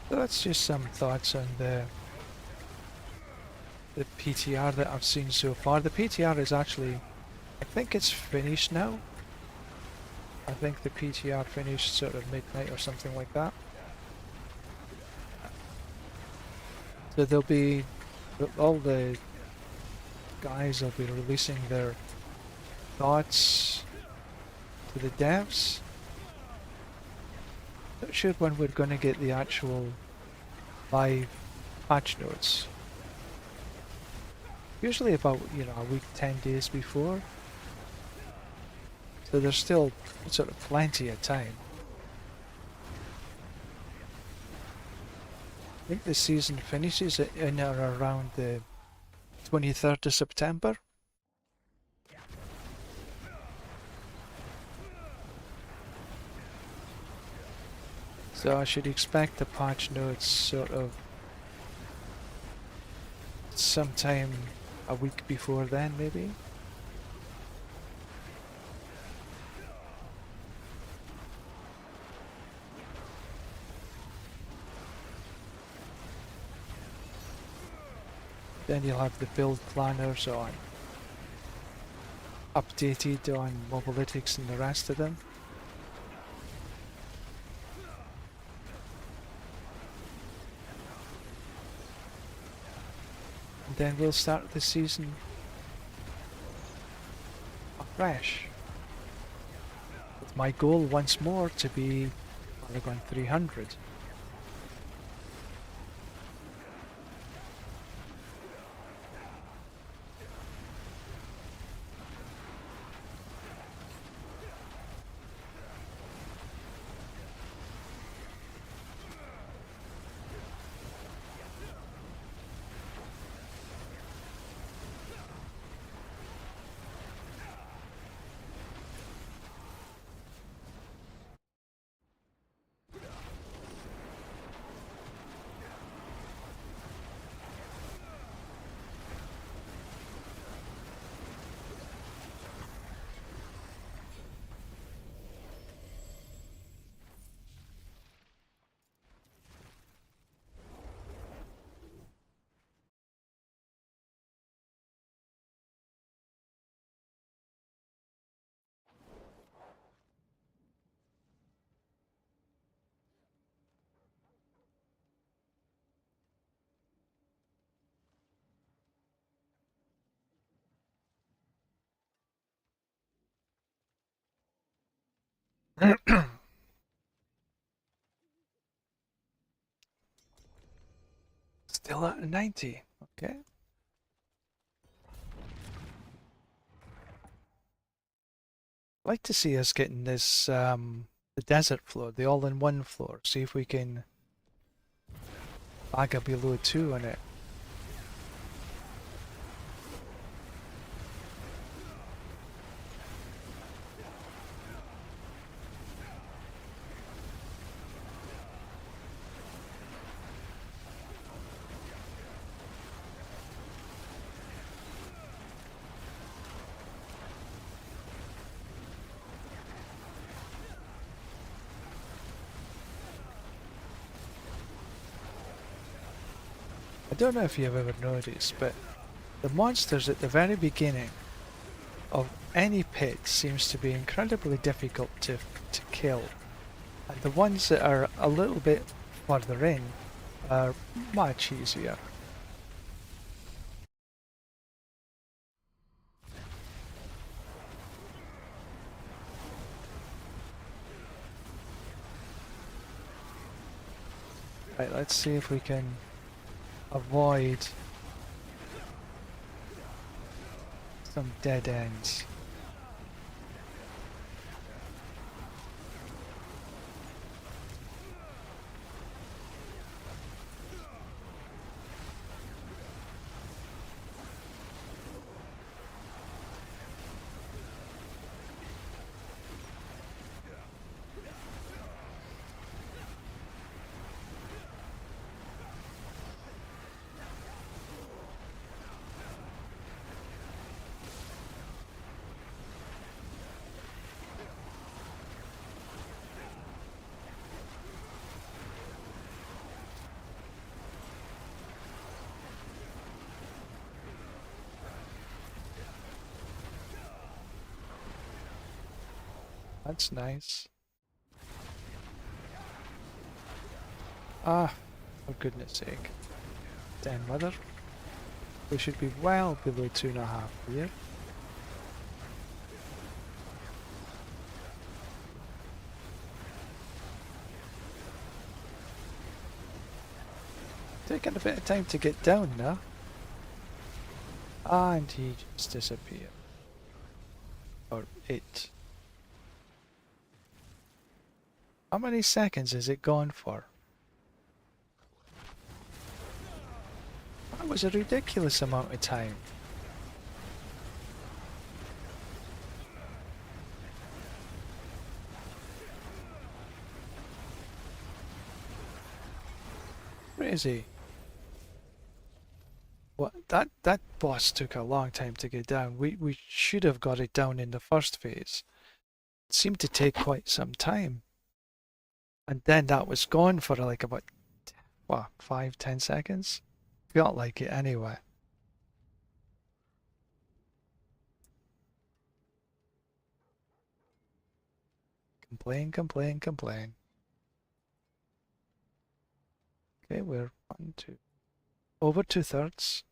So that's just some thoughts on the PTR that I've seen so far. The PTR is actually, I think it's finished now. I think the PTR finished sort of midnight or something like that. So there'll be, all the guys will be releasing their thoughts to the devs. Not sure when we're going to get the actual live patch notes. Usually about, a week, 10 days before. So there's still sort of plenty of time. I think the season finishes in or around the 23rd of September. So I should expect the patch notes sort of sometime a week before then, maybe. Then you'll have the build planners updated on Mobalytics and the rest of them. And then we'll start the season afresh. With my goal once more to be Paragon 300. Still at 90, okay. I'd like to see us getting this, the desert floor, the all-in-one floor. See if we can bag a below 2 on it. I don't know if you've ever noticed, but the monsters at the very beginning of any pit seems to be incredibly difficult to kill. And the ones that are a little bit further in are much easier. Right, let's see if we can avoid some dead ends. That's nice. Ah, for goodness sake. Den Mother. We should be well below 2.5 here. Taking a bit of time to get down now. Ah, and he just disappeared. Or it. How many seconds is it gone for? That was a ridiculous amount of time. Crazy. What that boss took a long time to get down. We should have got it down in the first phase. It seemed to take quite some time. And then that was gone for like about, what, 5-10 seconds? Felt like it anyway. Complain, complain, complain. Okay, we're over 2/3.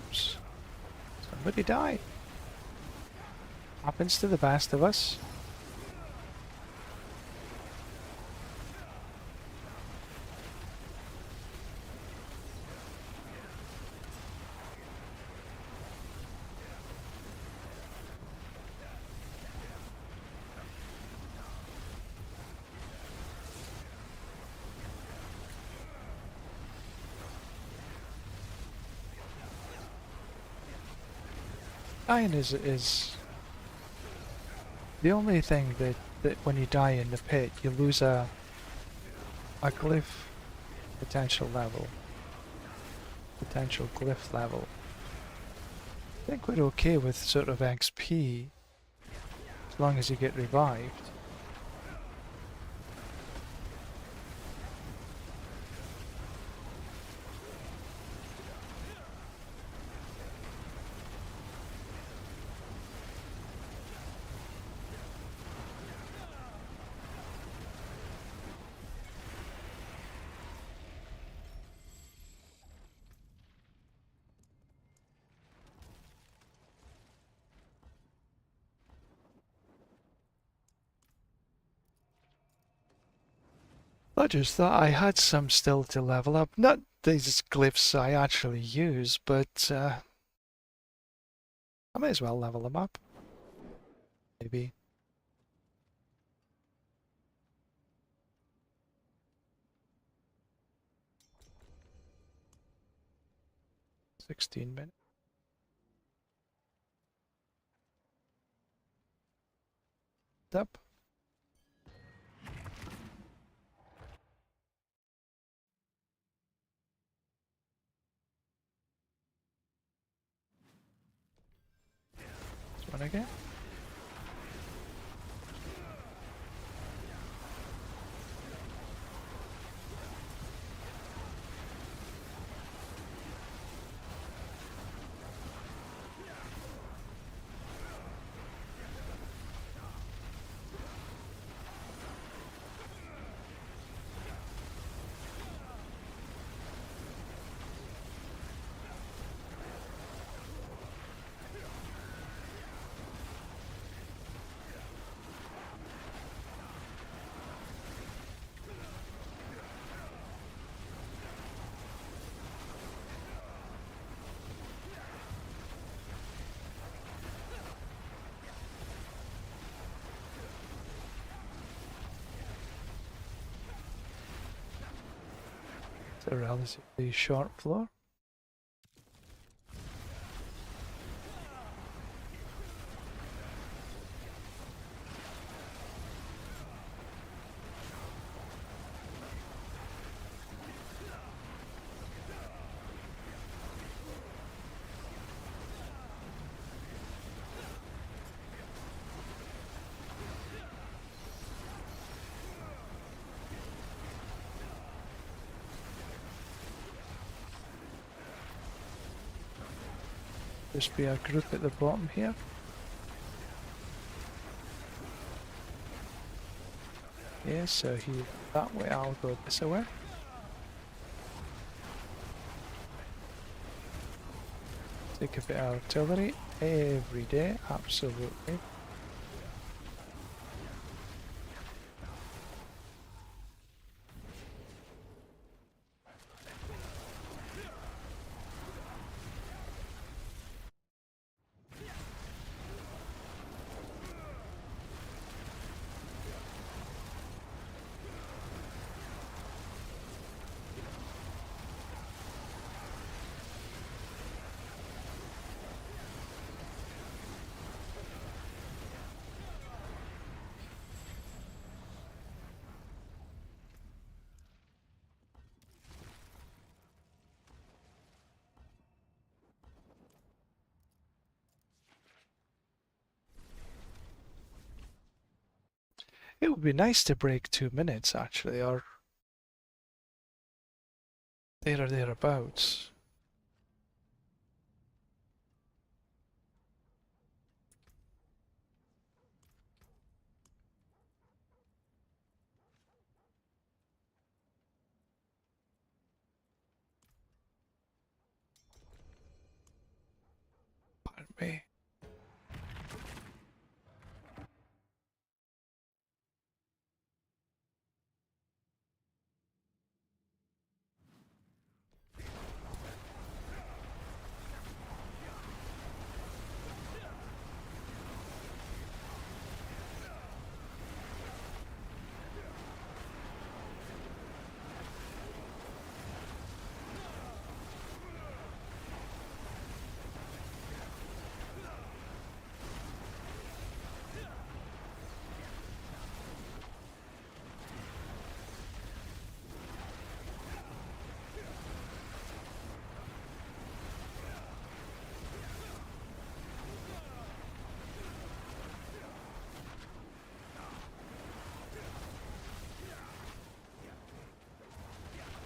Oops. Somebody die. Happens to the best of us. Dying is the only thing that when you die in the pit, you lose a glyph potential level. Potential glyph level. I think we're okay with sort of XP as long as you get revived. I just thought I had some still to level up. Not these glyphs I actually use, but I may as well level them up. Maybe. $16. Up. This one again. It's a relatively short floor. Just be a group at the bottom here. Yeah, so he that way, I'll go this way. Take a bit of artillery every day, absolutely. It would be nice to break 2 minutes actually, or there or thereabouts. Pardon me.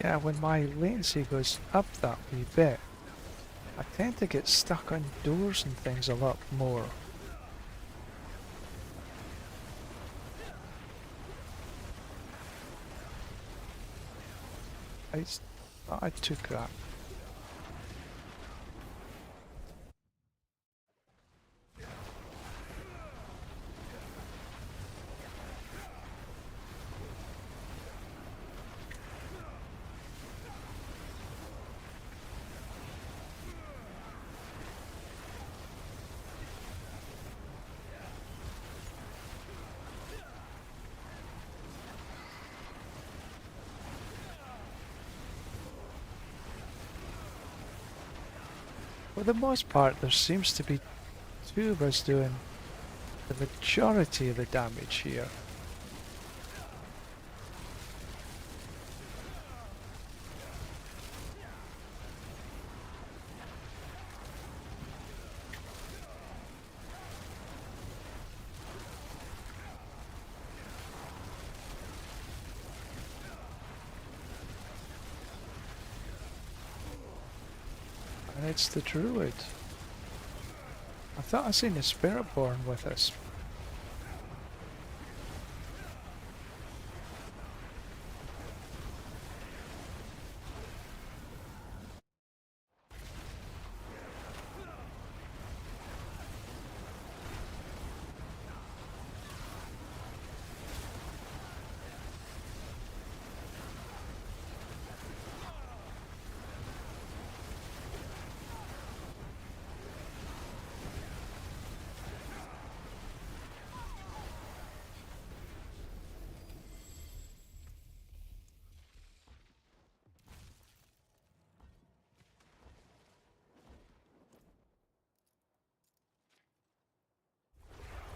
Yeah, when my latency goes up that wee bit, I tend to get stuck on doors and things a lot more. I took that. For the most part, there seems to be two of us doing the majority of the damage here. And it's the druid. I thought I seen the spirit born with us.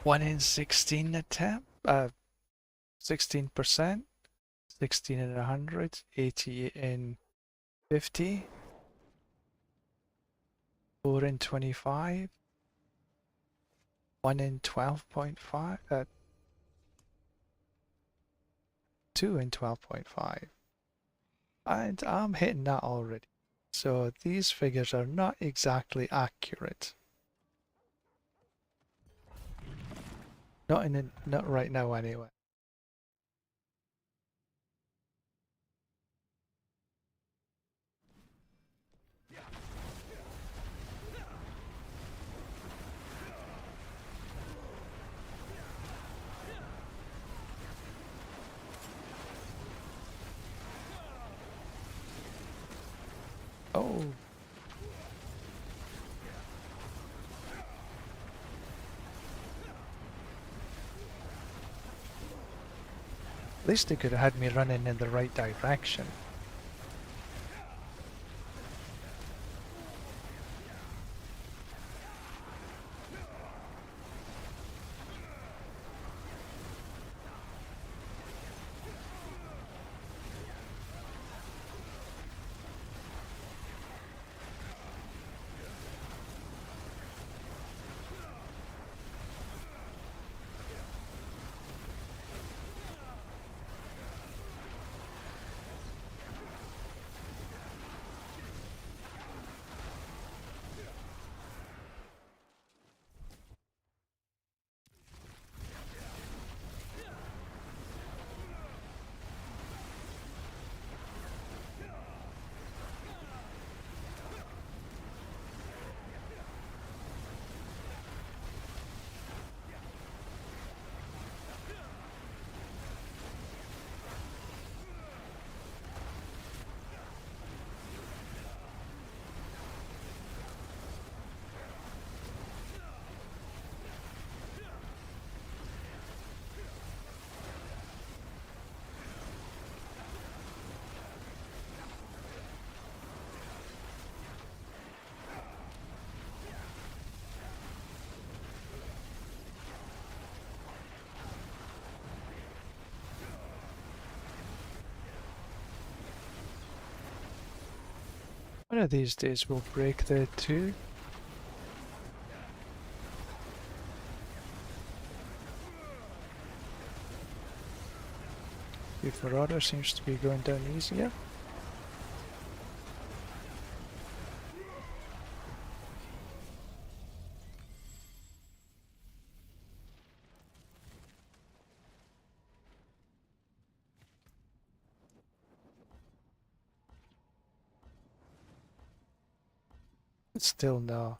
One in 16 attempt, 16%, 16 in 100, 80 in 50, 4 in 25, 1 in 12.5, 2 in 12.5. And I'm hitting that already. So these figures are not exactly accurate. Not right now anyway. Oh. At least they could have had me running in the right direction. One of these days we'll break the two. The Marauder seems to be going down easier. Still no.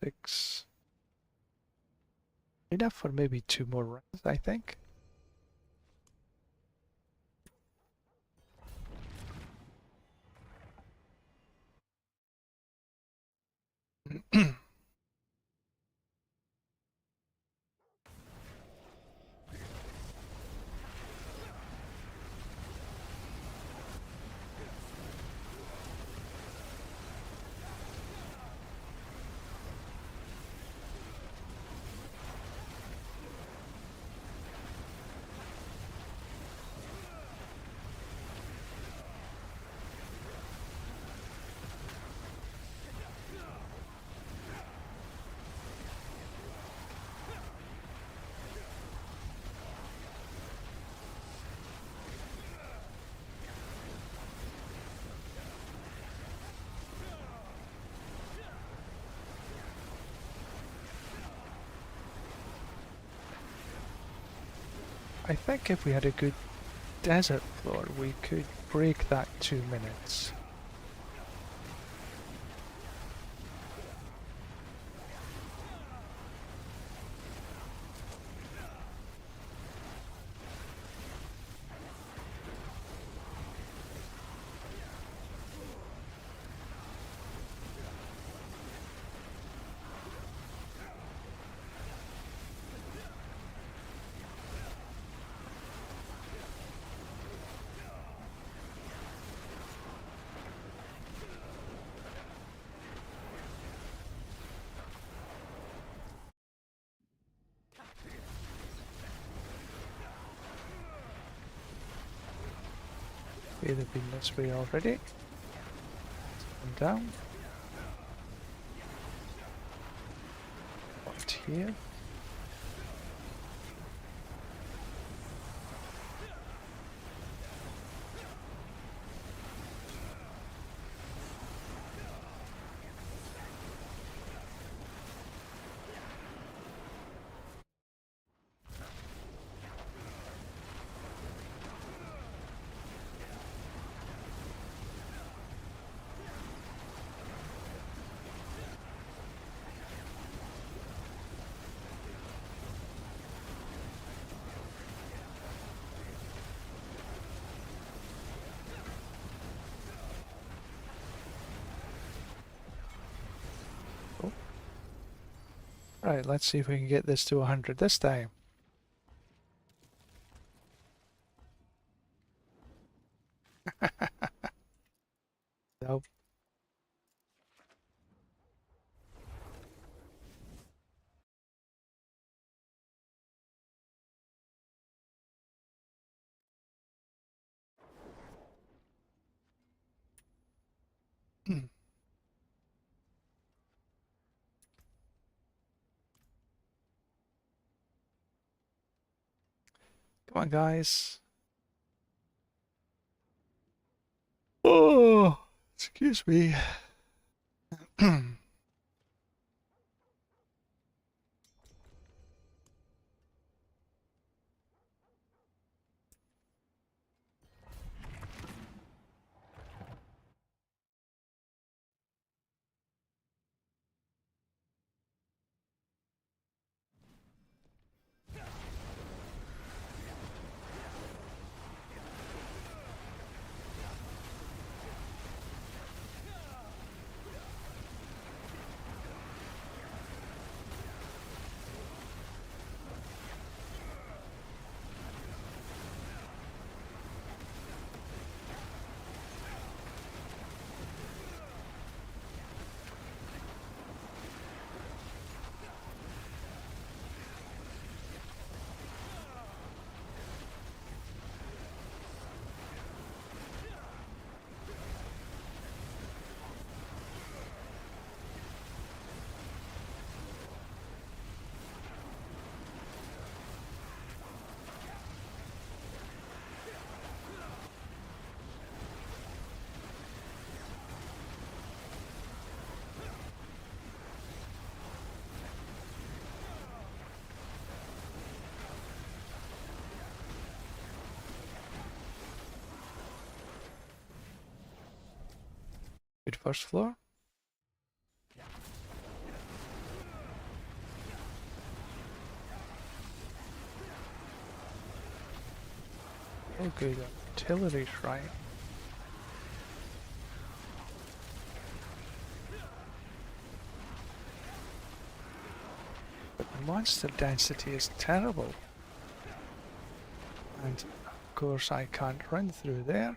Six. Enough for maybe 2 more runs, I think. I think if we had a good desert floor, we could break that 2 minutes. Okay, they've been this way already. Come down. What here? Right, let's see if we can get this to 100 this time. Nope. Come on, guys. Oh, excuse me. Good first floor. Oh, good. Artillery shrine. But the monster density is terrible. And of course I can't run through there.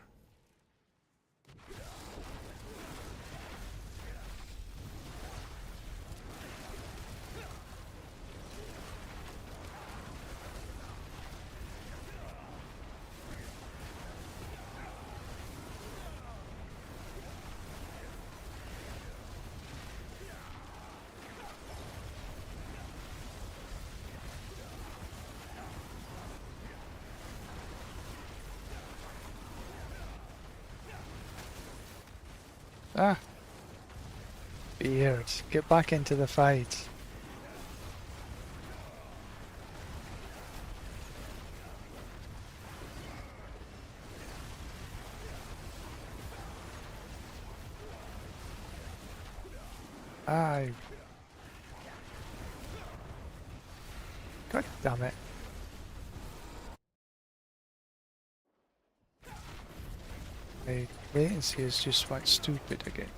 Ah, weird. Get back into the fight. Ah, god damn it. My latency is just went stupid again.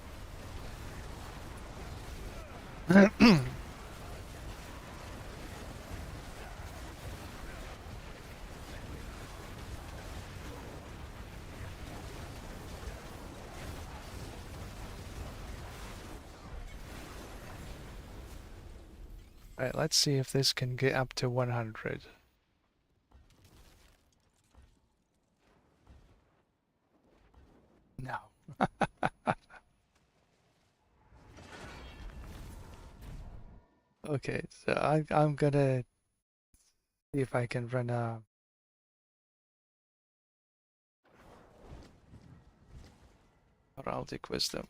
Right, let's see if this can get up to 100. No. Okay, so I'm gonna see if I can run a heraldic wisdom.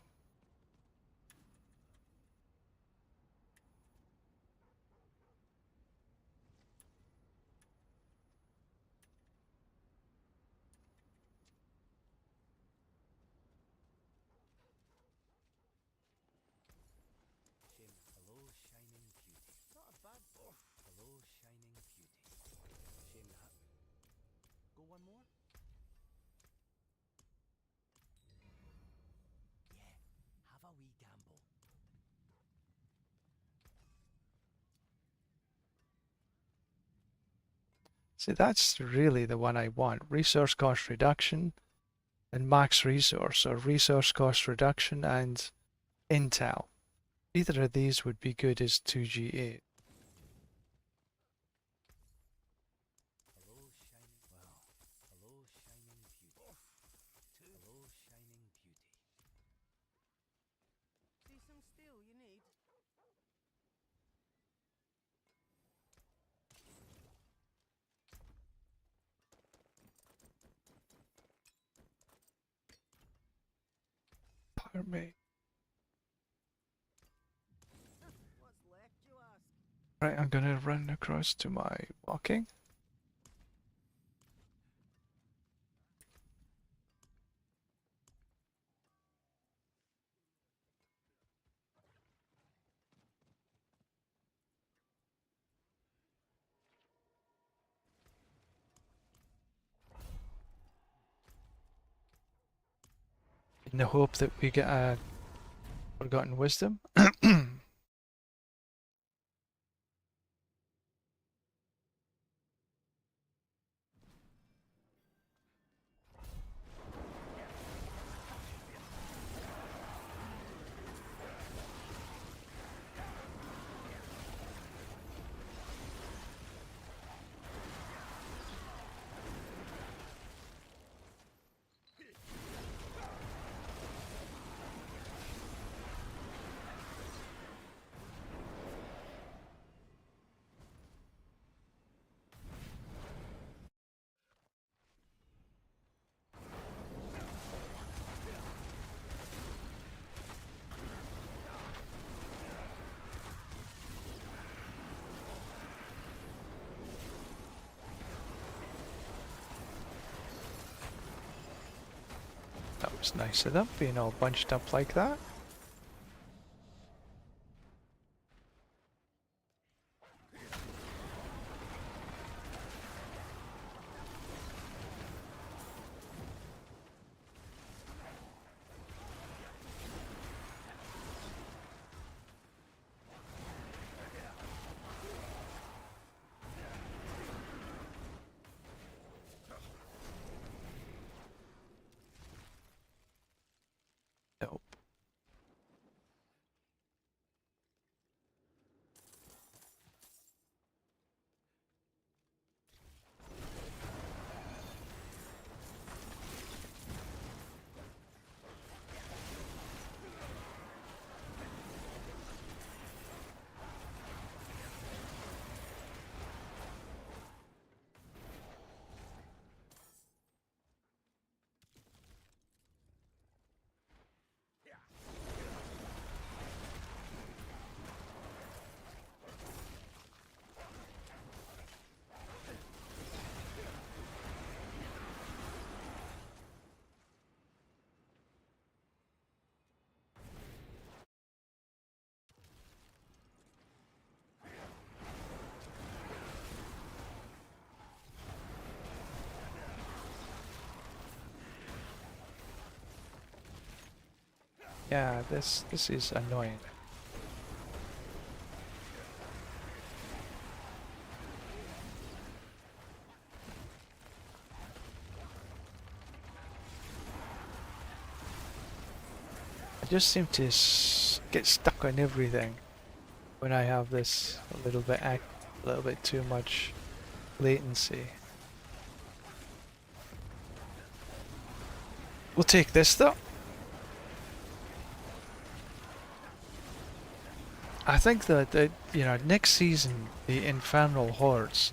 See, that's really the one I want. Resource cost reduction and max resource, or resource cost reduction and intel. Either of these would be good as 2G8. Pardon me. Right, I'm gonna run across to my walking. In the hope that we get a forgotten wisdom. That was nice of them, being all bunched up like that. Nope. Yeah, this is annoying. I just seem to get stuck on everything when I have this a little bit too much latency. We'll take this though. I think that you know, next season the Infernal Hordes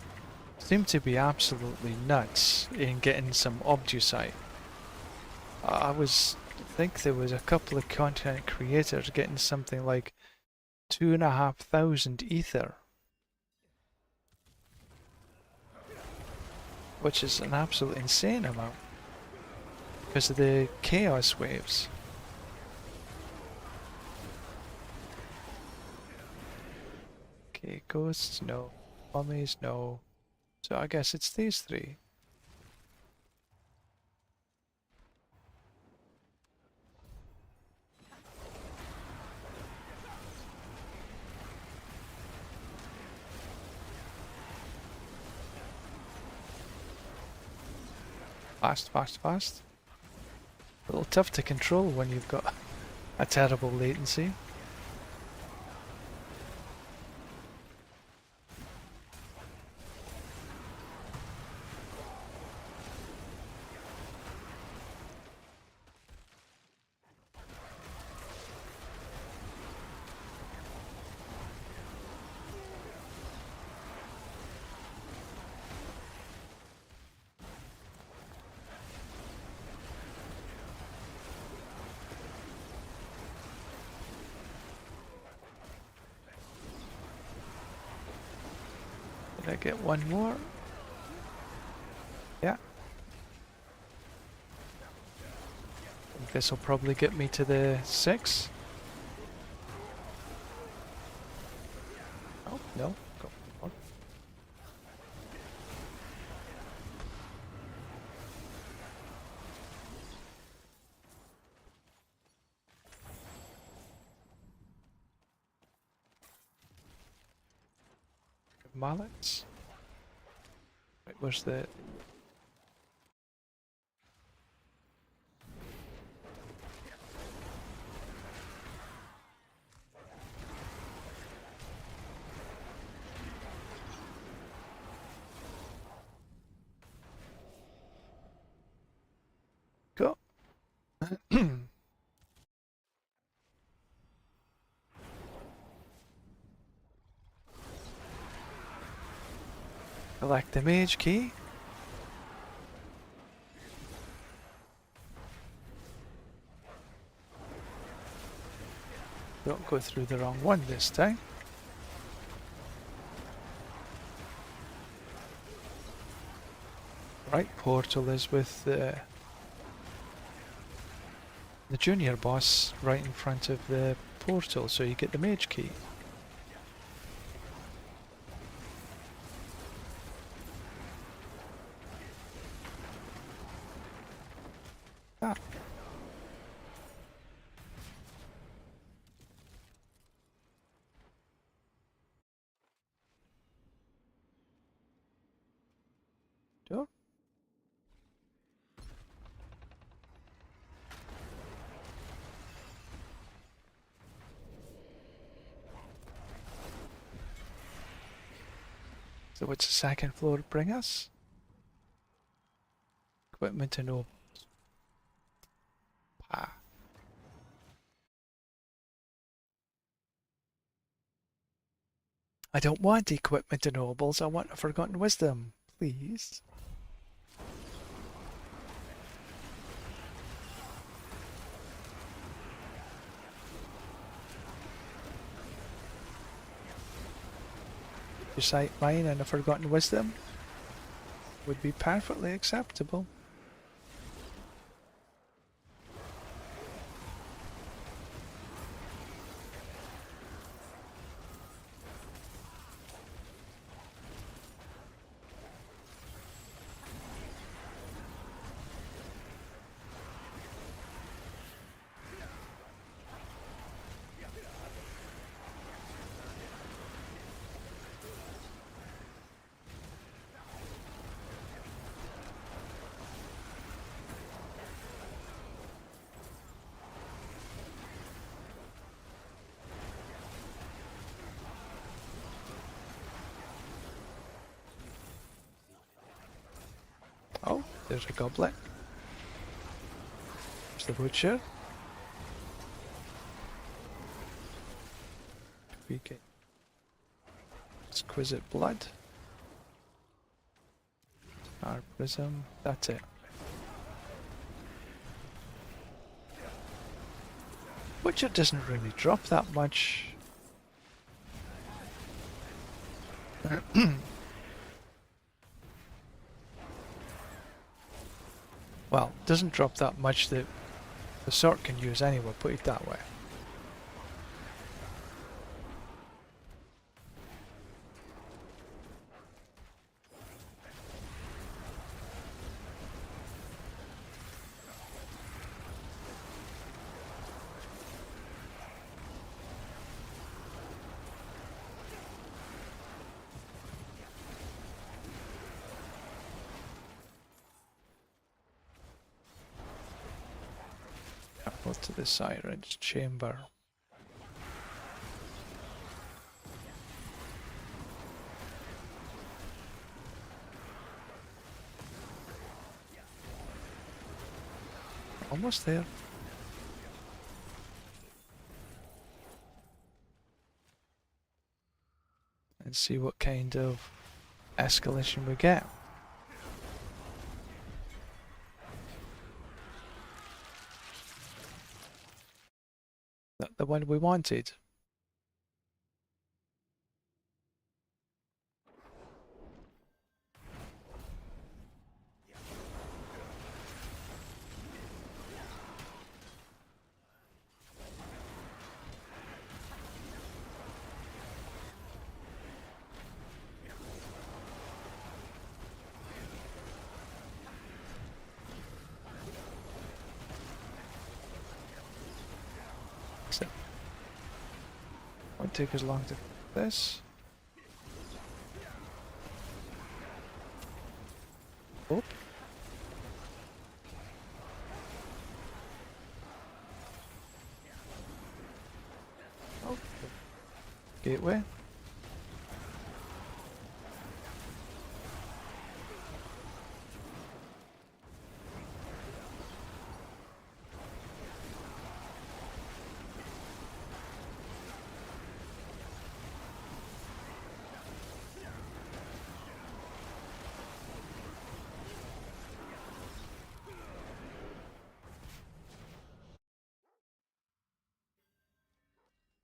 seem to be absolutely nuts in getting some obducite. I think there was a couple of content creators getting something like 2,500 ether, which is an absolute insane amount because of the chaos waves. Okay, ghosts, no. Mummies, no. So I guess it's these three. Fast, fast, fast. A little tough to control when you've got a terrible latency. Did I get one more? Yeah. This will probably get me to the 6. Oh, no. Got one more. Mallets. Right, where's the... Go. Collect the mage key. Don't go through the wrong one this time. Right, portal is with the junior boss right in front of the portal, so you get the mage key. Ah. Door. So what's the second floor bring us? Equipment and all. Ah. I don't want equipment and nobles, I want a forgotten wisdom, please. Recite mine and a forgotten wisdom would be perfectly acceptable. Oh, there's a goblet. There's the butcher. We get exquisite blood. Our prism, that's it. Butcher doesn't really drop that much. Well, doesn't drop that much that the sword can use anyway, put it that way. Go to the Siren's chamber. Almost there. And see what kind of escalation we get. That the one we wanted. So, won't take as long to this. Oh. Oh. Gateway.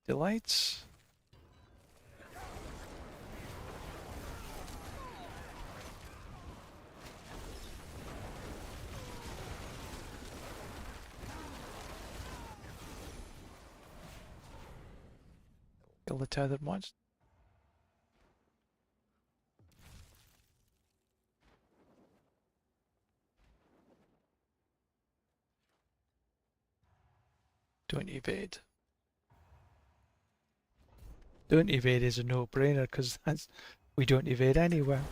Delights. Kill the tethered monster. Don't evade. Don't evade is a no-brainer because that's we don't evade anywhere.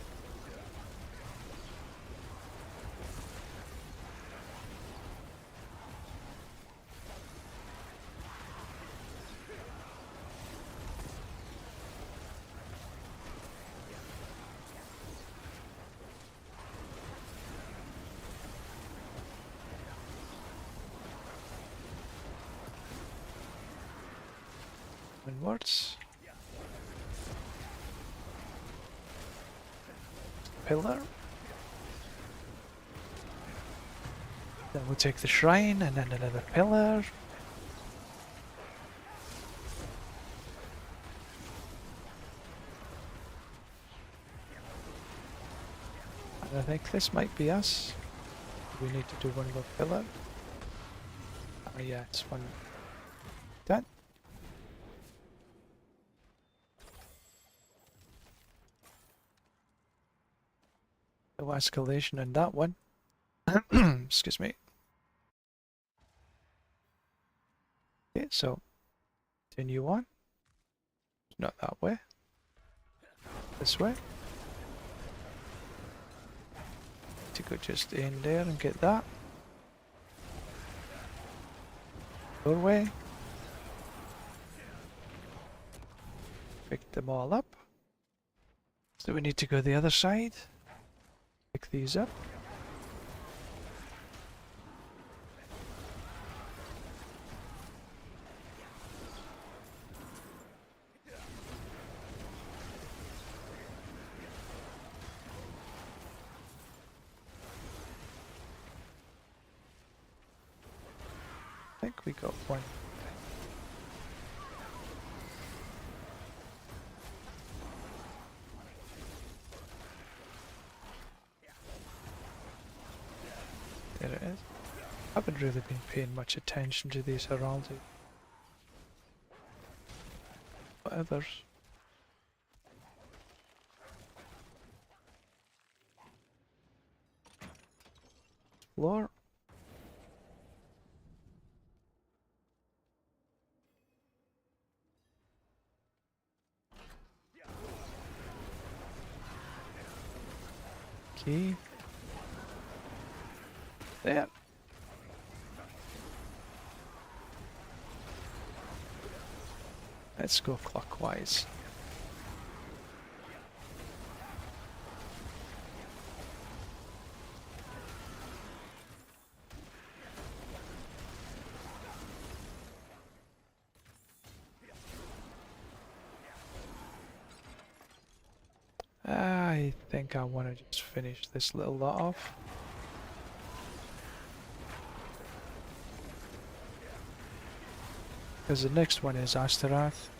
Inwards. Pillar. Then we'll take the shrine and then another pillar. And I think this might be us. We need to do one more pillar. Oh yeah, it's one done. No escalation in that one. Excuse me. Okay, so continue on. Not that way. This way. To go just in there and get that. Doorway. Pick them all up. So we need to go the other side. Pick these up. I think we got one. There it is. I haven't really been paying much attention to these heraldic. Whatever. Floor. Key. There. Let's go clockwise. I think I want to just finish this little lot off. Because the next one is Astaroth.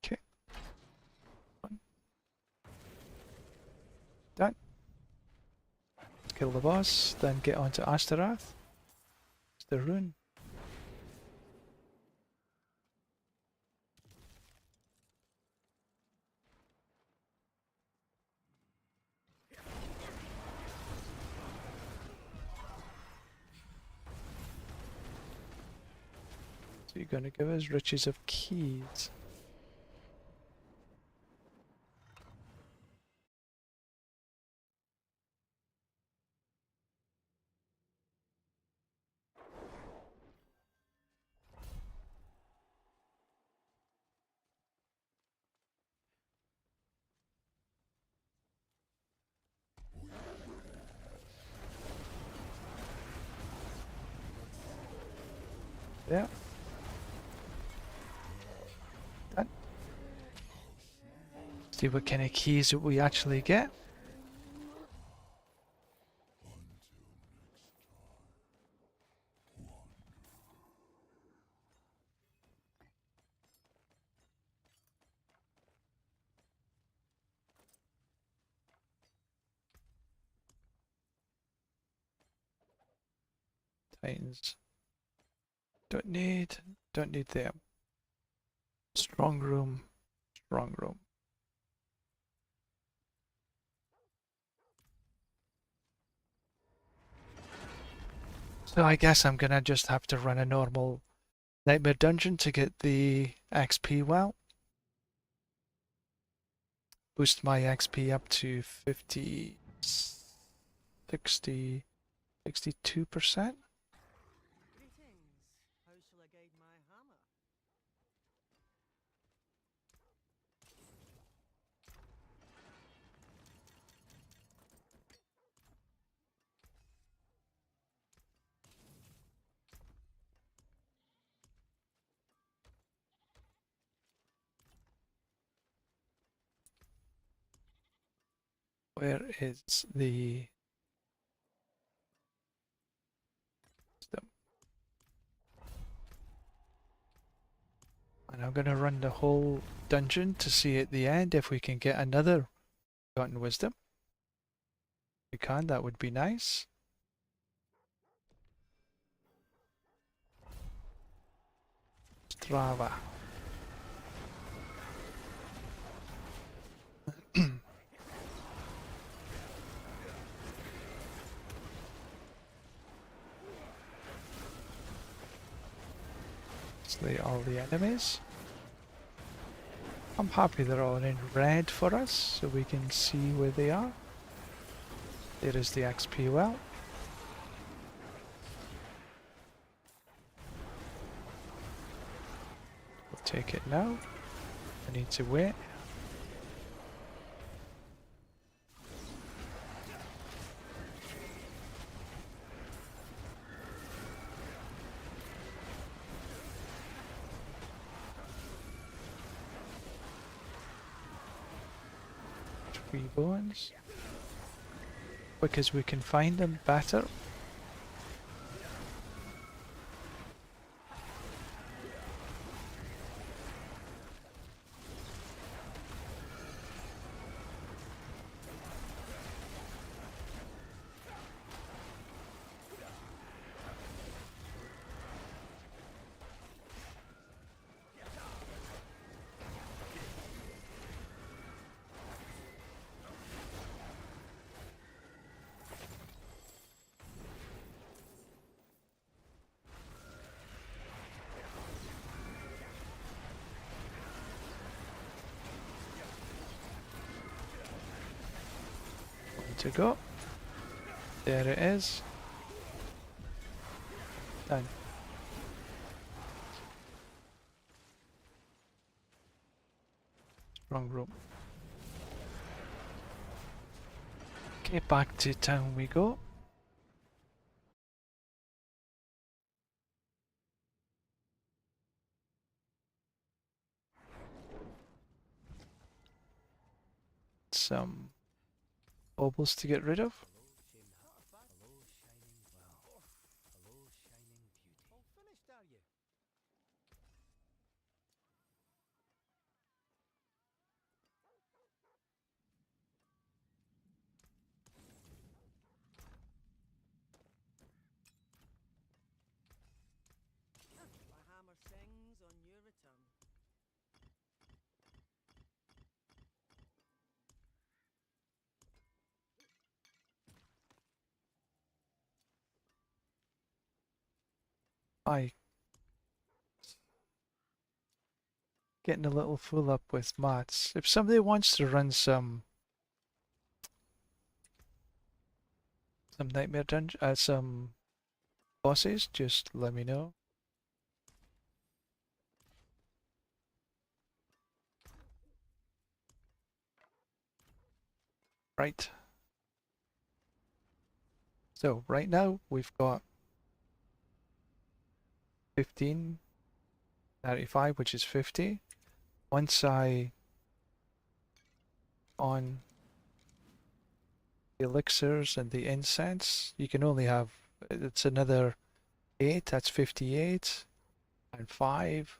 Okay. Done. Kill the boss, then get onto Astaroth. It's the rune. So you're going to give us riches of keys. Yeah. Done. See what kind of keys that we actually get. Titans. Don't need them. Strong room. Strong room. So I guess I'm gonna just have to run a normal Nightmare Dungeon to get the XP well. Boost my XP up to 50, 60, 62%. How shall I guide my hammer? Where is the wisdom? And I'm gonna run the whole dungeon to see at the end if we can get another forgotten wisdom. If we can, that would be nice. Strava. Slay all the enemies. I'm happy they're all in red for us, so we can see where they are. There is the XP well. We'll take it now. I need to wait. Tree bones. Because we can find them better. to go. There it is. Done. Wrong room. Okay, back to town we go. Some baubles to get rid of. All finished, are you? My hammer sings on your return. I getting a little full up with mats. If somebody wants to run some nightmare dungeon, some bosses, just let me know. Right. So right now we've got 1595, which is 50. Once I on the elixirs and the incense, you can only have, it's another 8, that's 58, and 5,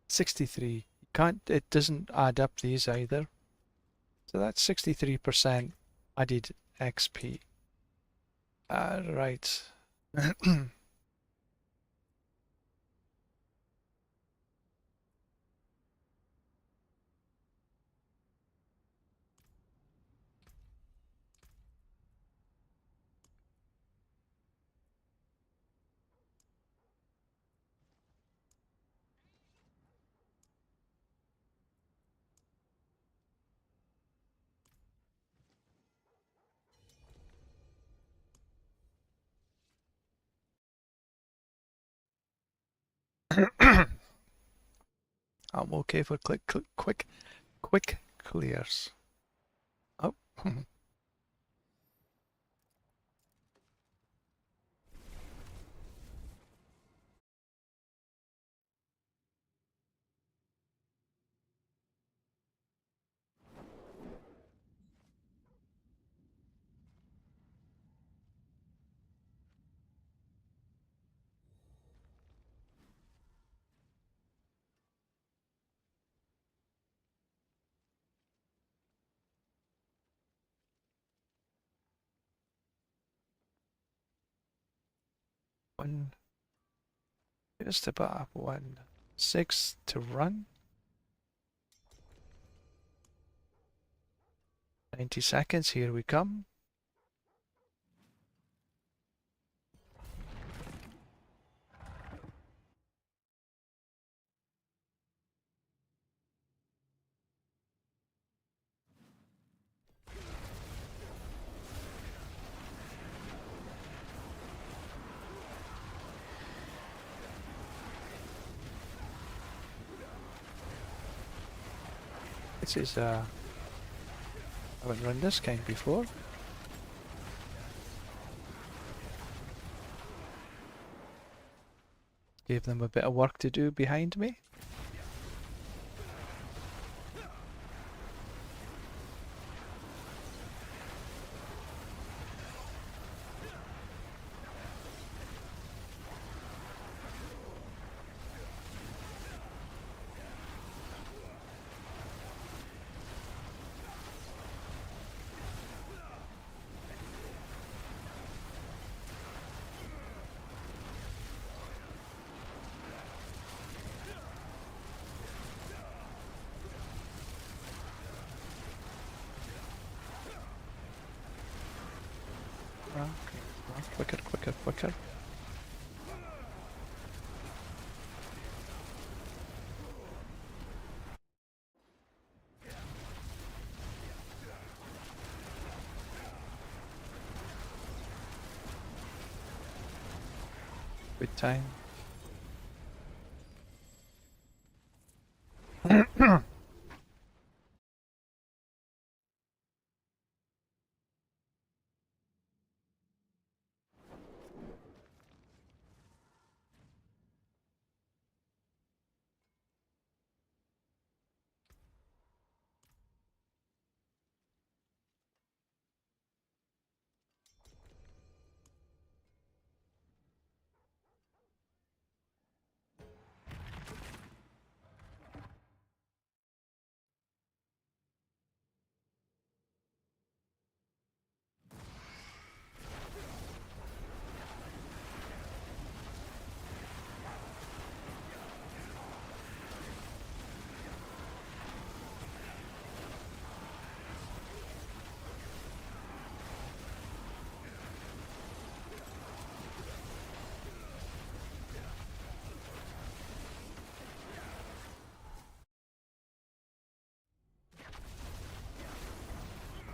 63. You can't, it doesn't add up these either. So that's 63% added XP. Right. I'm okay for quick clears. Oh. One, just about 1-6 to run. 90 seconds, here we come. This is, I haven't run this kind before. Gave them a bit of work to do behind me. Okay, quicker. Good time.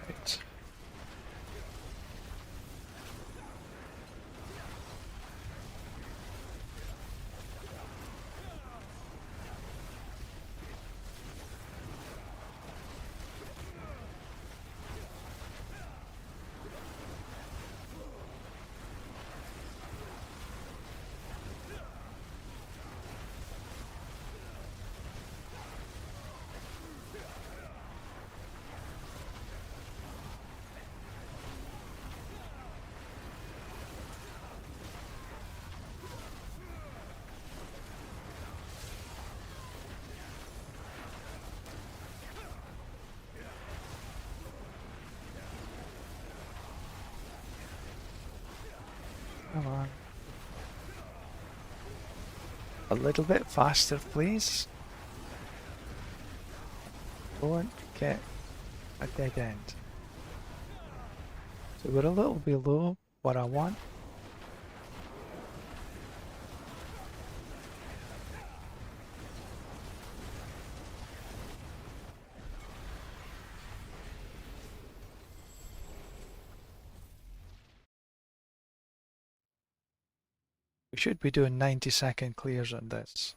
Right. Come on. A little bit faster, please. Don't get a dead end. So we're a little below what I want. We should be doing 90-second clears on this.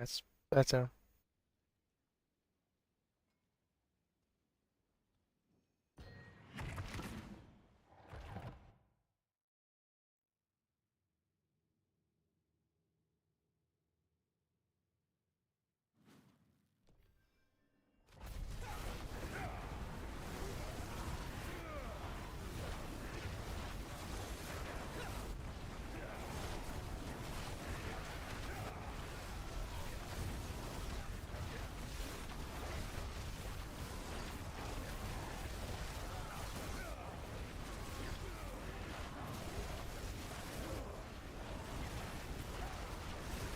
Yes, better.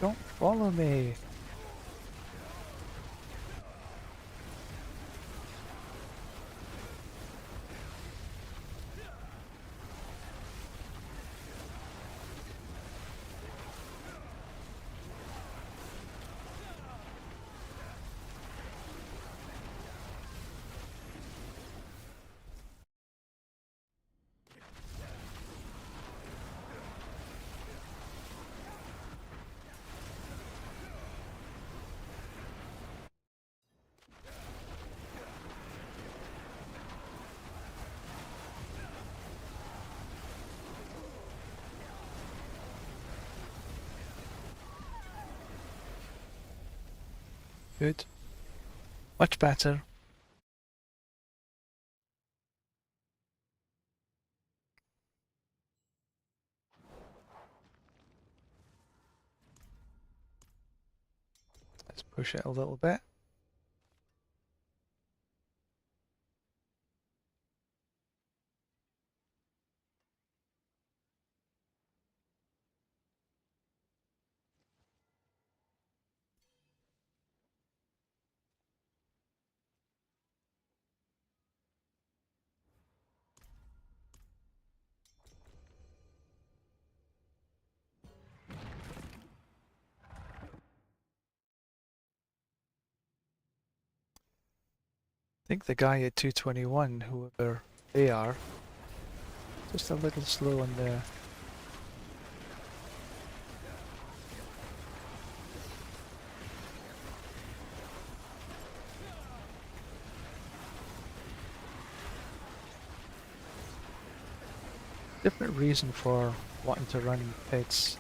Don't follow me. Good. Much better. Let's push it a little bit. I think the guy at 221, whoever they are, just a little slow on the... Different reason for wanting to run pits.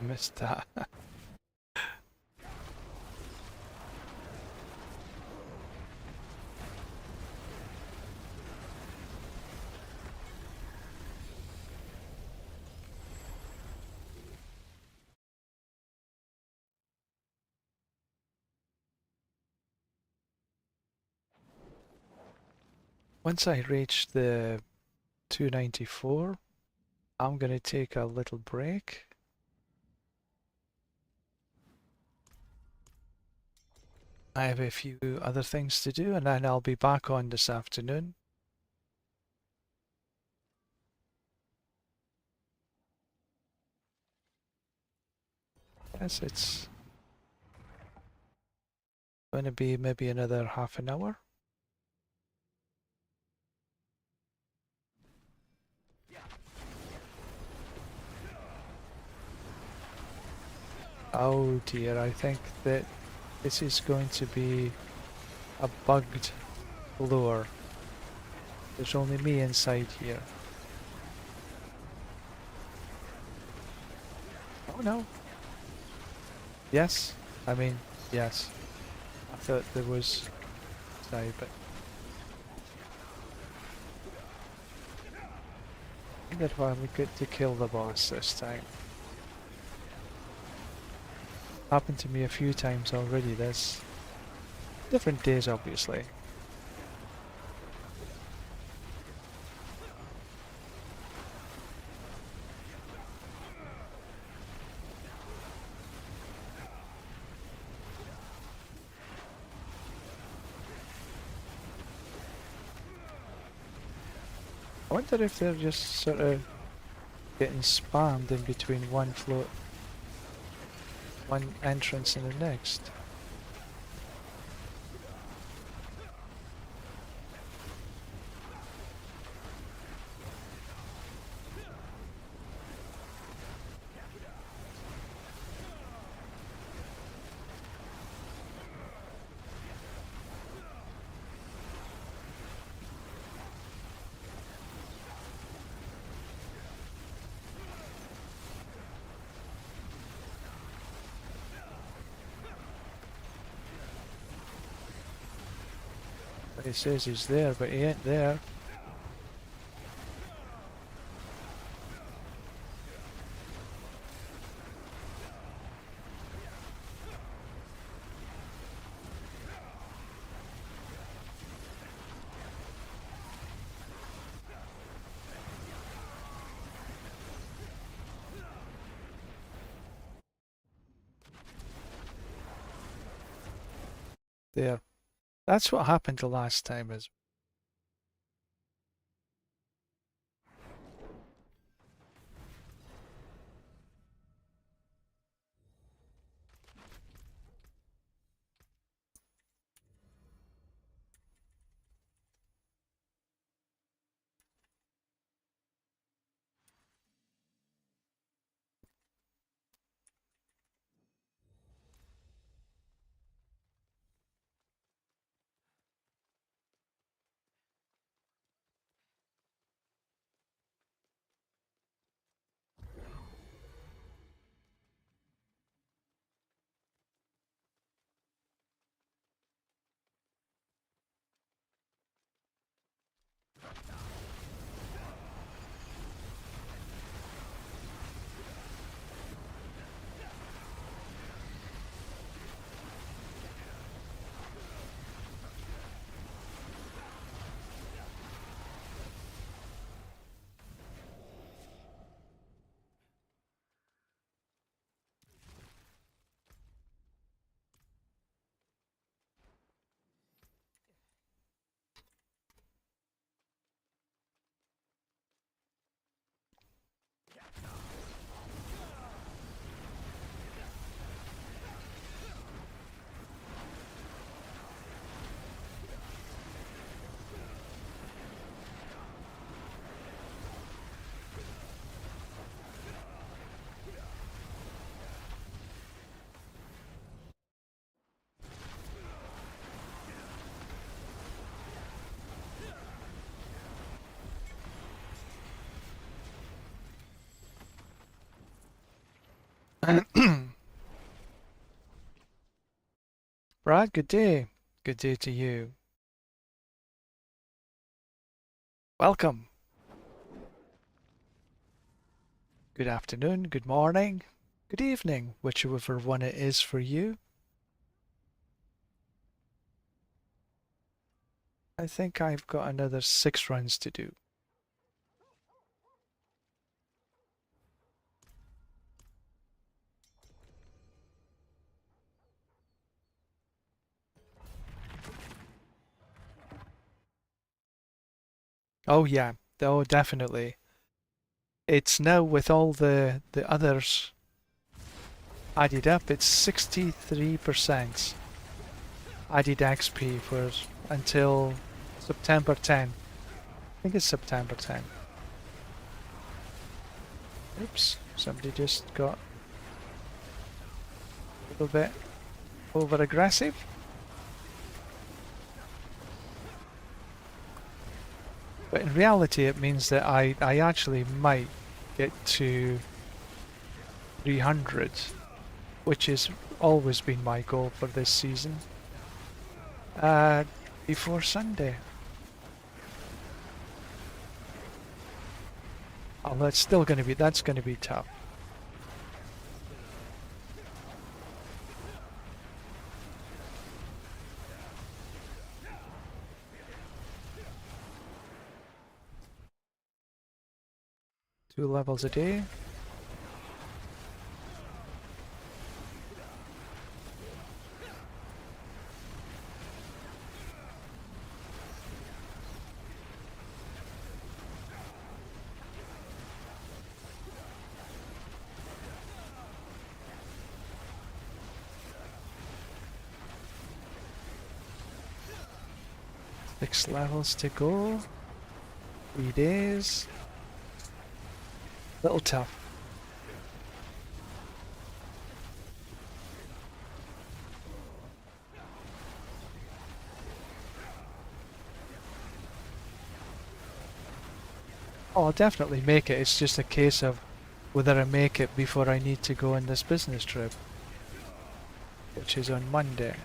Missed that. Once I reach the 294, I'm gonna take a little break. I have a few other things to do and then I'll be back on this afternoon. Yes, it's going to be maybe another half an hour. Oh dear, I think that this is going to be a bugged lure. There's only me inside here. no. Yes. I mean, yes. I thought there was... Sorry, but... I think I'd finally get to kill the boss this time. Happened to me a few times already this. Different days, obviously. I wonder if they're just sort of getting spammed in between one entrance and the next. He says he's there, but he ain't there. There. That's what happened the last time is Brad, good day. Good day to you. Welcome. Good afternoon, good morning, good evening, whichever one it is for you. I think I've got another 6 runs to do. Oh yeah, oh definitely. It's now with all the others added up, it's 63% added XP for until September 10. I think it's September 10. Oops, somebody just got a little bit over aggressive. But in reality it means that I actually might get to 300, which has always been my goal for this season. Before Sunday. Oh, that's going to be tough. Two levels a day. Six levels to go. 3 days. Little tough. Oh, I'll definitely make it. It's just a case of whether I make it before I need to go on this business trip, which is on Monday.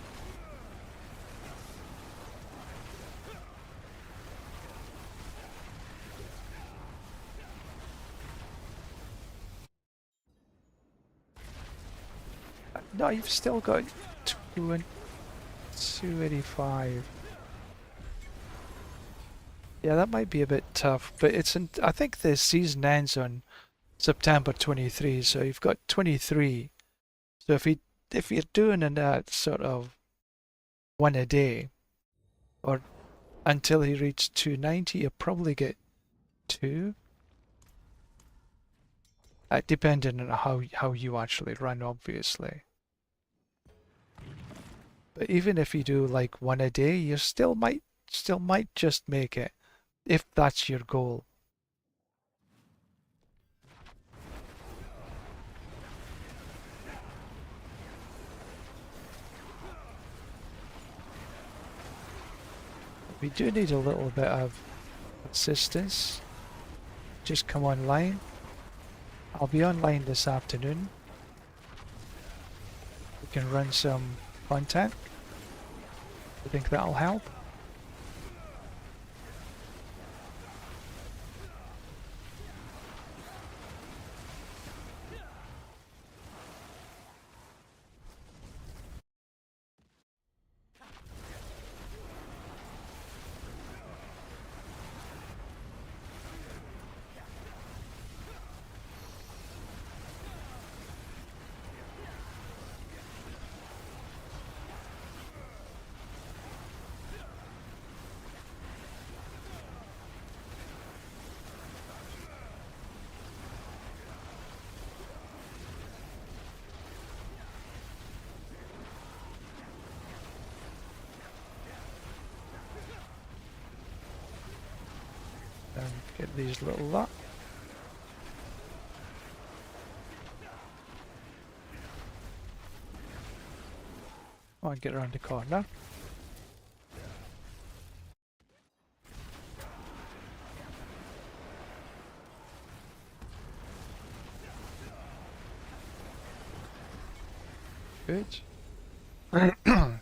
No, you've still got 285. Yeah, that might be a bit tough, but I think the season ends on September 23, so you've got 23. So if you're doing that sort of one a day, or until you reach 290, you'll probably get two. Depending on how you actually run, obviously. But even if you do like one a day, you still might just make it, if that's your goal. We do need a little bit of assistance. Just come online. I'll be online this afternoon. We can run some content. I think that'll help. And get these little lot. Oh, and get around the corner. Good.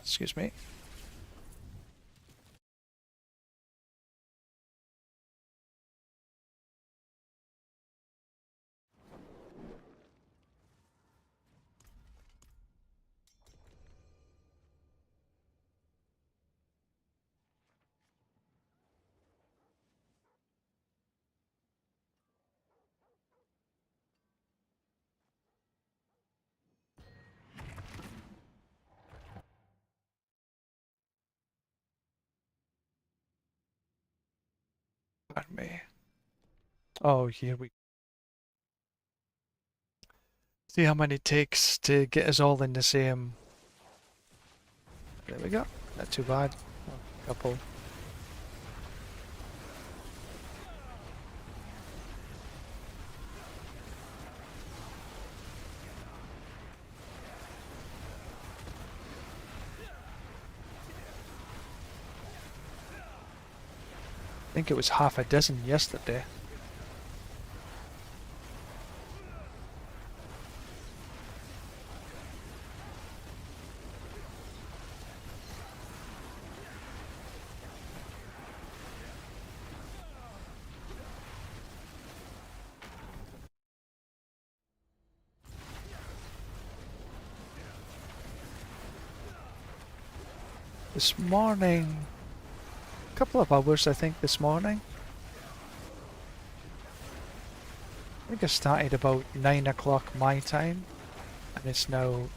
Excuse me. Pardon me. Oh, here we see how many it takes to get us all in the same. There we go. Not too bad. A couple. I think it was half a dozen yesterday. This morning, a couple of hours I think this morning. I think I started about 9 o'clock my time, and it's now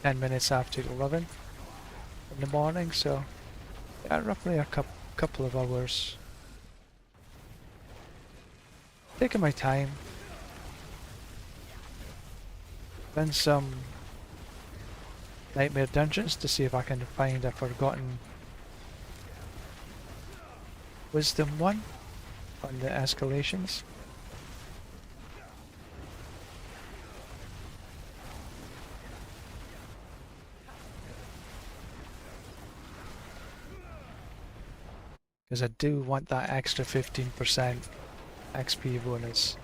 10 minutes after 11 in the morning, so yeah, roughly a couple of hours. Taking my time. Done some nightmare dungeons to see if I can find a forgotten wisdom one on the escalations. Because I do want that extra 15% XP bonus.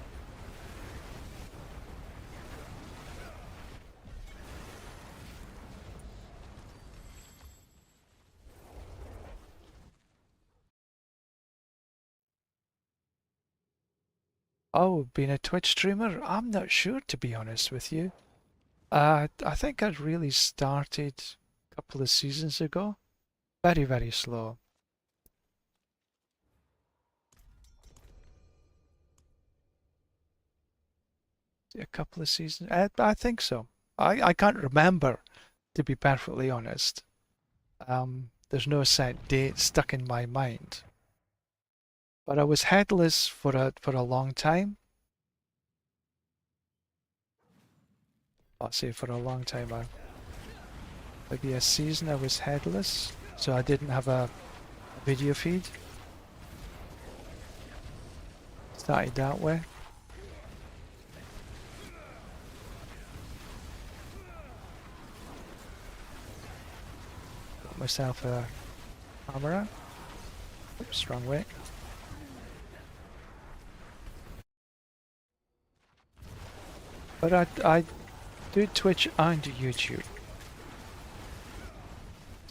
Oh, being a Twitch streamer? I'm not sure, to be honest with you. I think I really started a couple of seasons ago. Very, very slow. A couple of seasons? I think so. I can't remember, to be perfectly honest. There's no set date stuck in my mind. But I was headless for a long time. I'll say for a long time. Maybe a season I was headless, so I didn't have a video feed. Started that way. Got myself a camera. Oops, wrong way. But I do Twitch and YouTube.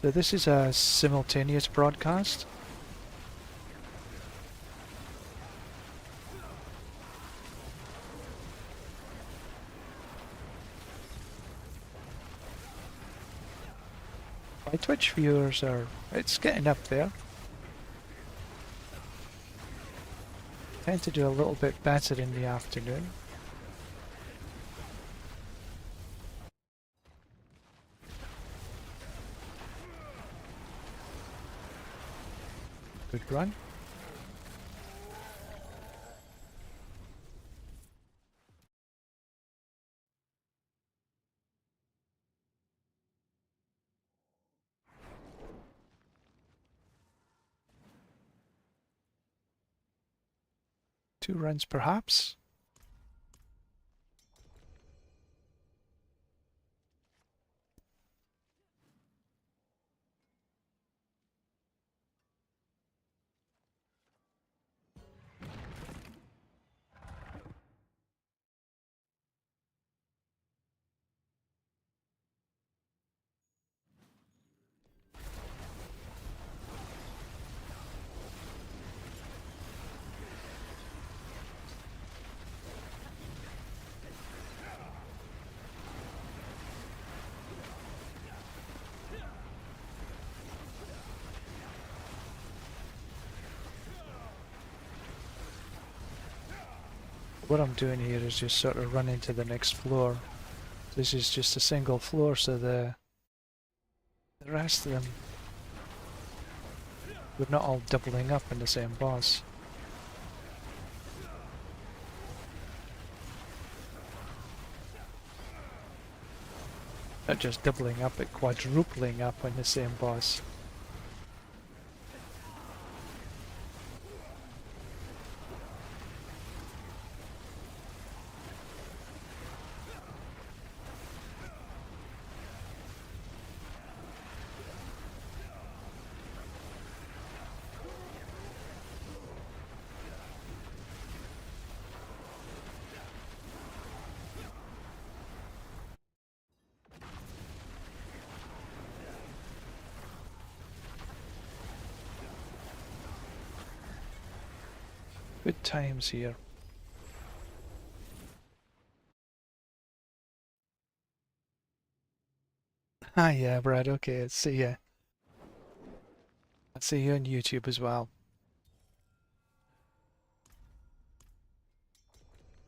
So this is a simultaneous broadcast. My Twitch viewers it's getting up there. Tend to do a little bit better in the afternoon. Good run. Two runs perhaps. What I'm doing here is just sort of running to the next floor. This is just a single floor, so the rest of them, we're not all doubling up in the same boss. Not just doubling up, but quadrupling up on the same boss. Good times here. Ah, yeah, Brad, okay, see ya. see you on YouTube as well.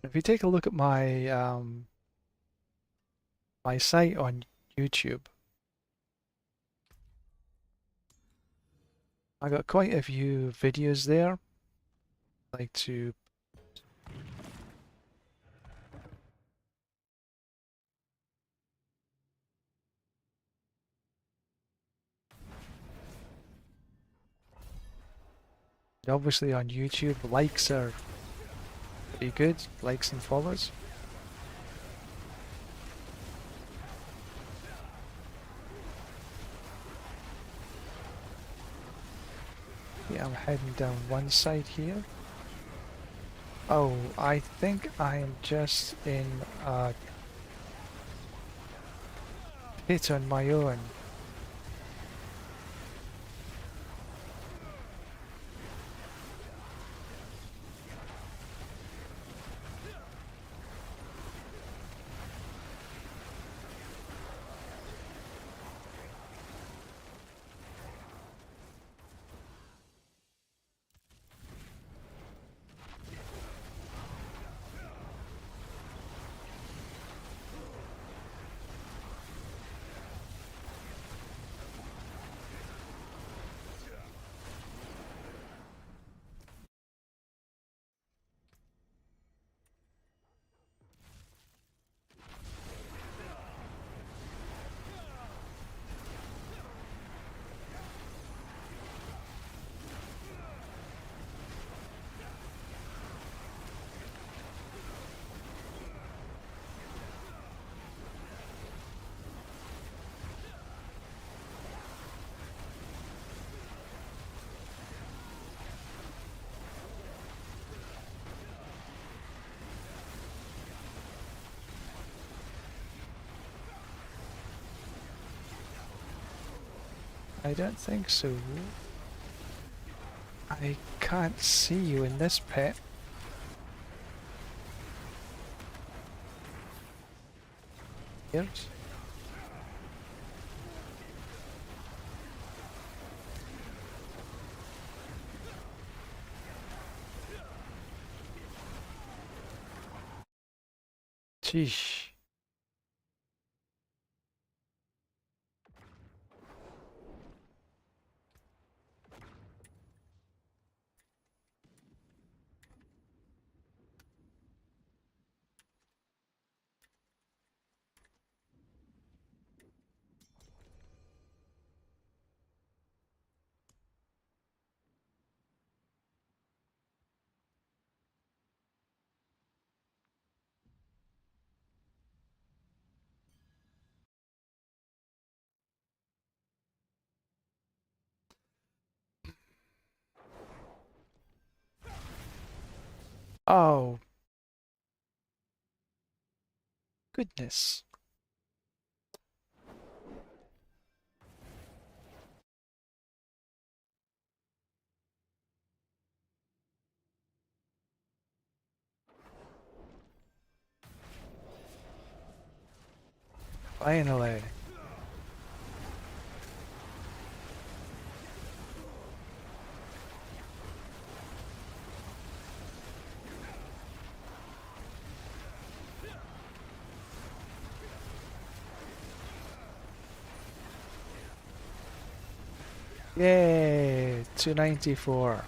If you take a look at my my site on YouTube, I got quite a few videos there. I like to obviously on YouTube likes are pretty good, likes and follows. Yeah, I'm heading down one side here. Oh, I think I am just in a pit on my own. I don't think so. I can't see you in this pit. Here's. Sheesh. Oh, goodness. Finally. Yay, 294.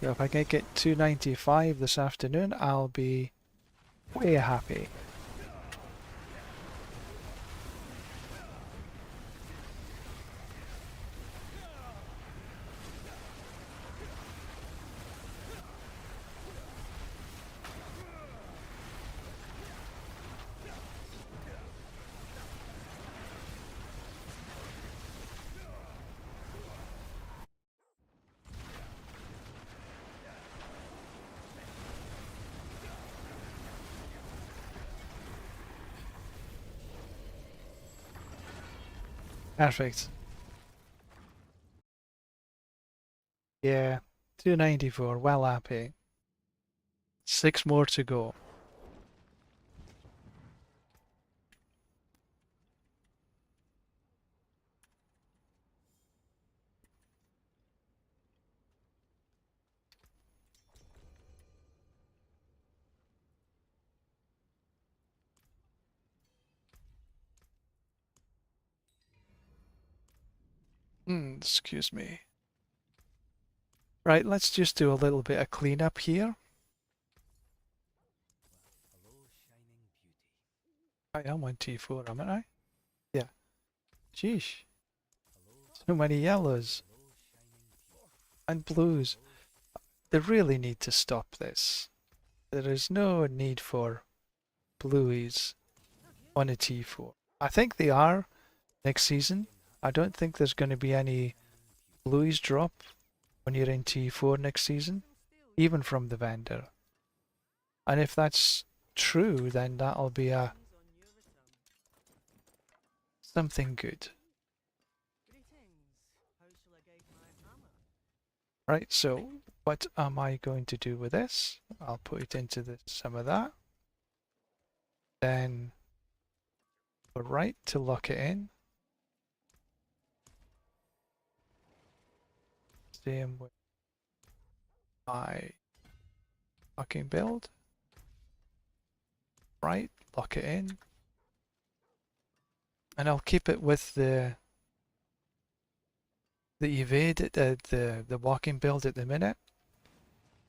So if I can get 295 this afternoon, I'll be way happy. Perfect. Yeah, 294, well happy. 6 more to go. Excuse me. Right, let's just do a little bit of cleanup here. I am on T4, am I? Yeah. Sheesh. So many yellows and blues. They really need to stop this. There is no need for blueies on a T4. I think they are next season. I don't think there's going to be any blueies drop when you're in T4 next season, even from the vendor. And if that's true, then that'll be a something good. Right, so what am I going to do with this? I'll put it into some of that. Then go right to lock it in. Same with my locking build. Right, lock it in. And I'll keep it with the evade, the walking build at the minute.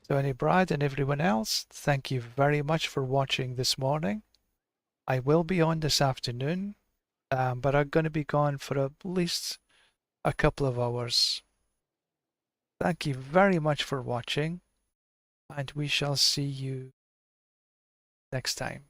So any Brad and everyone else, thank you very much for watching this morning. I will be on this afternoon, but I'm going to be gone for at least a couple of hours. Thank you very much for watching, and we shall see you next time.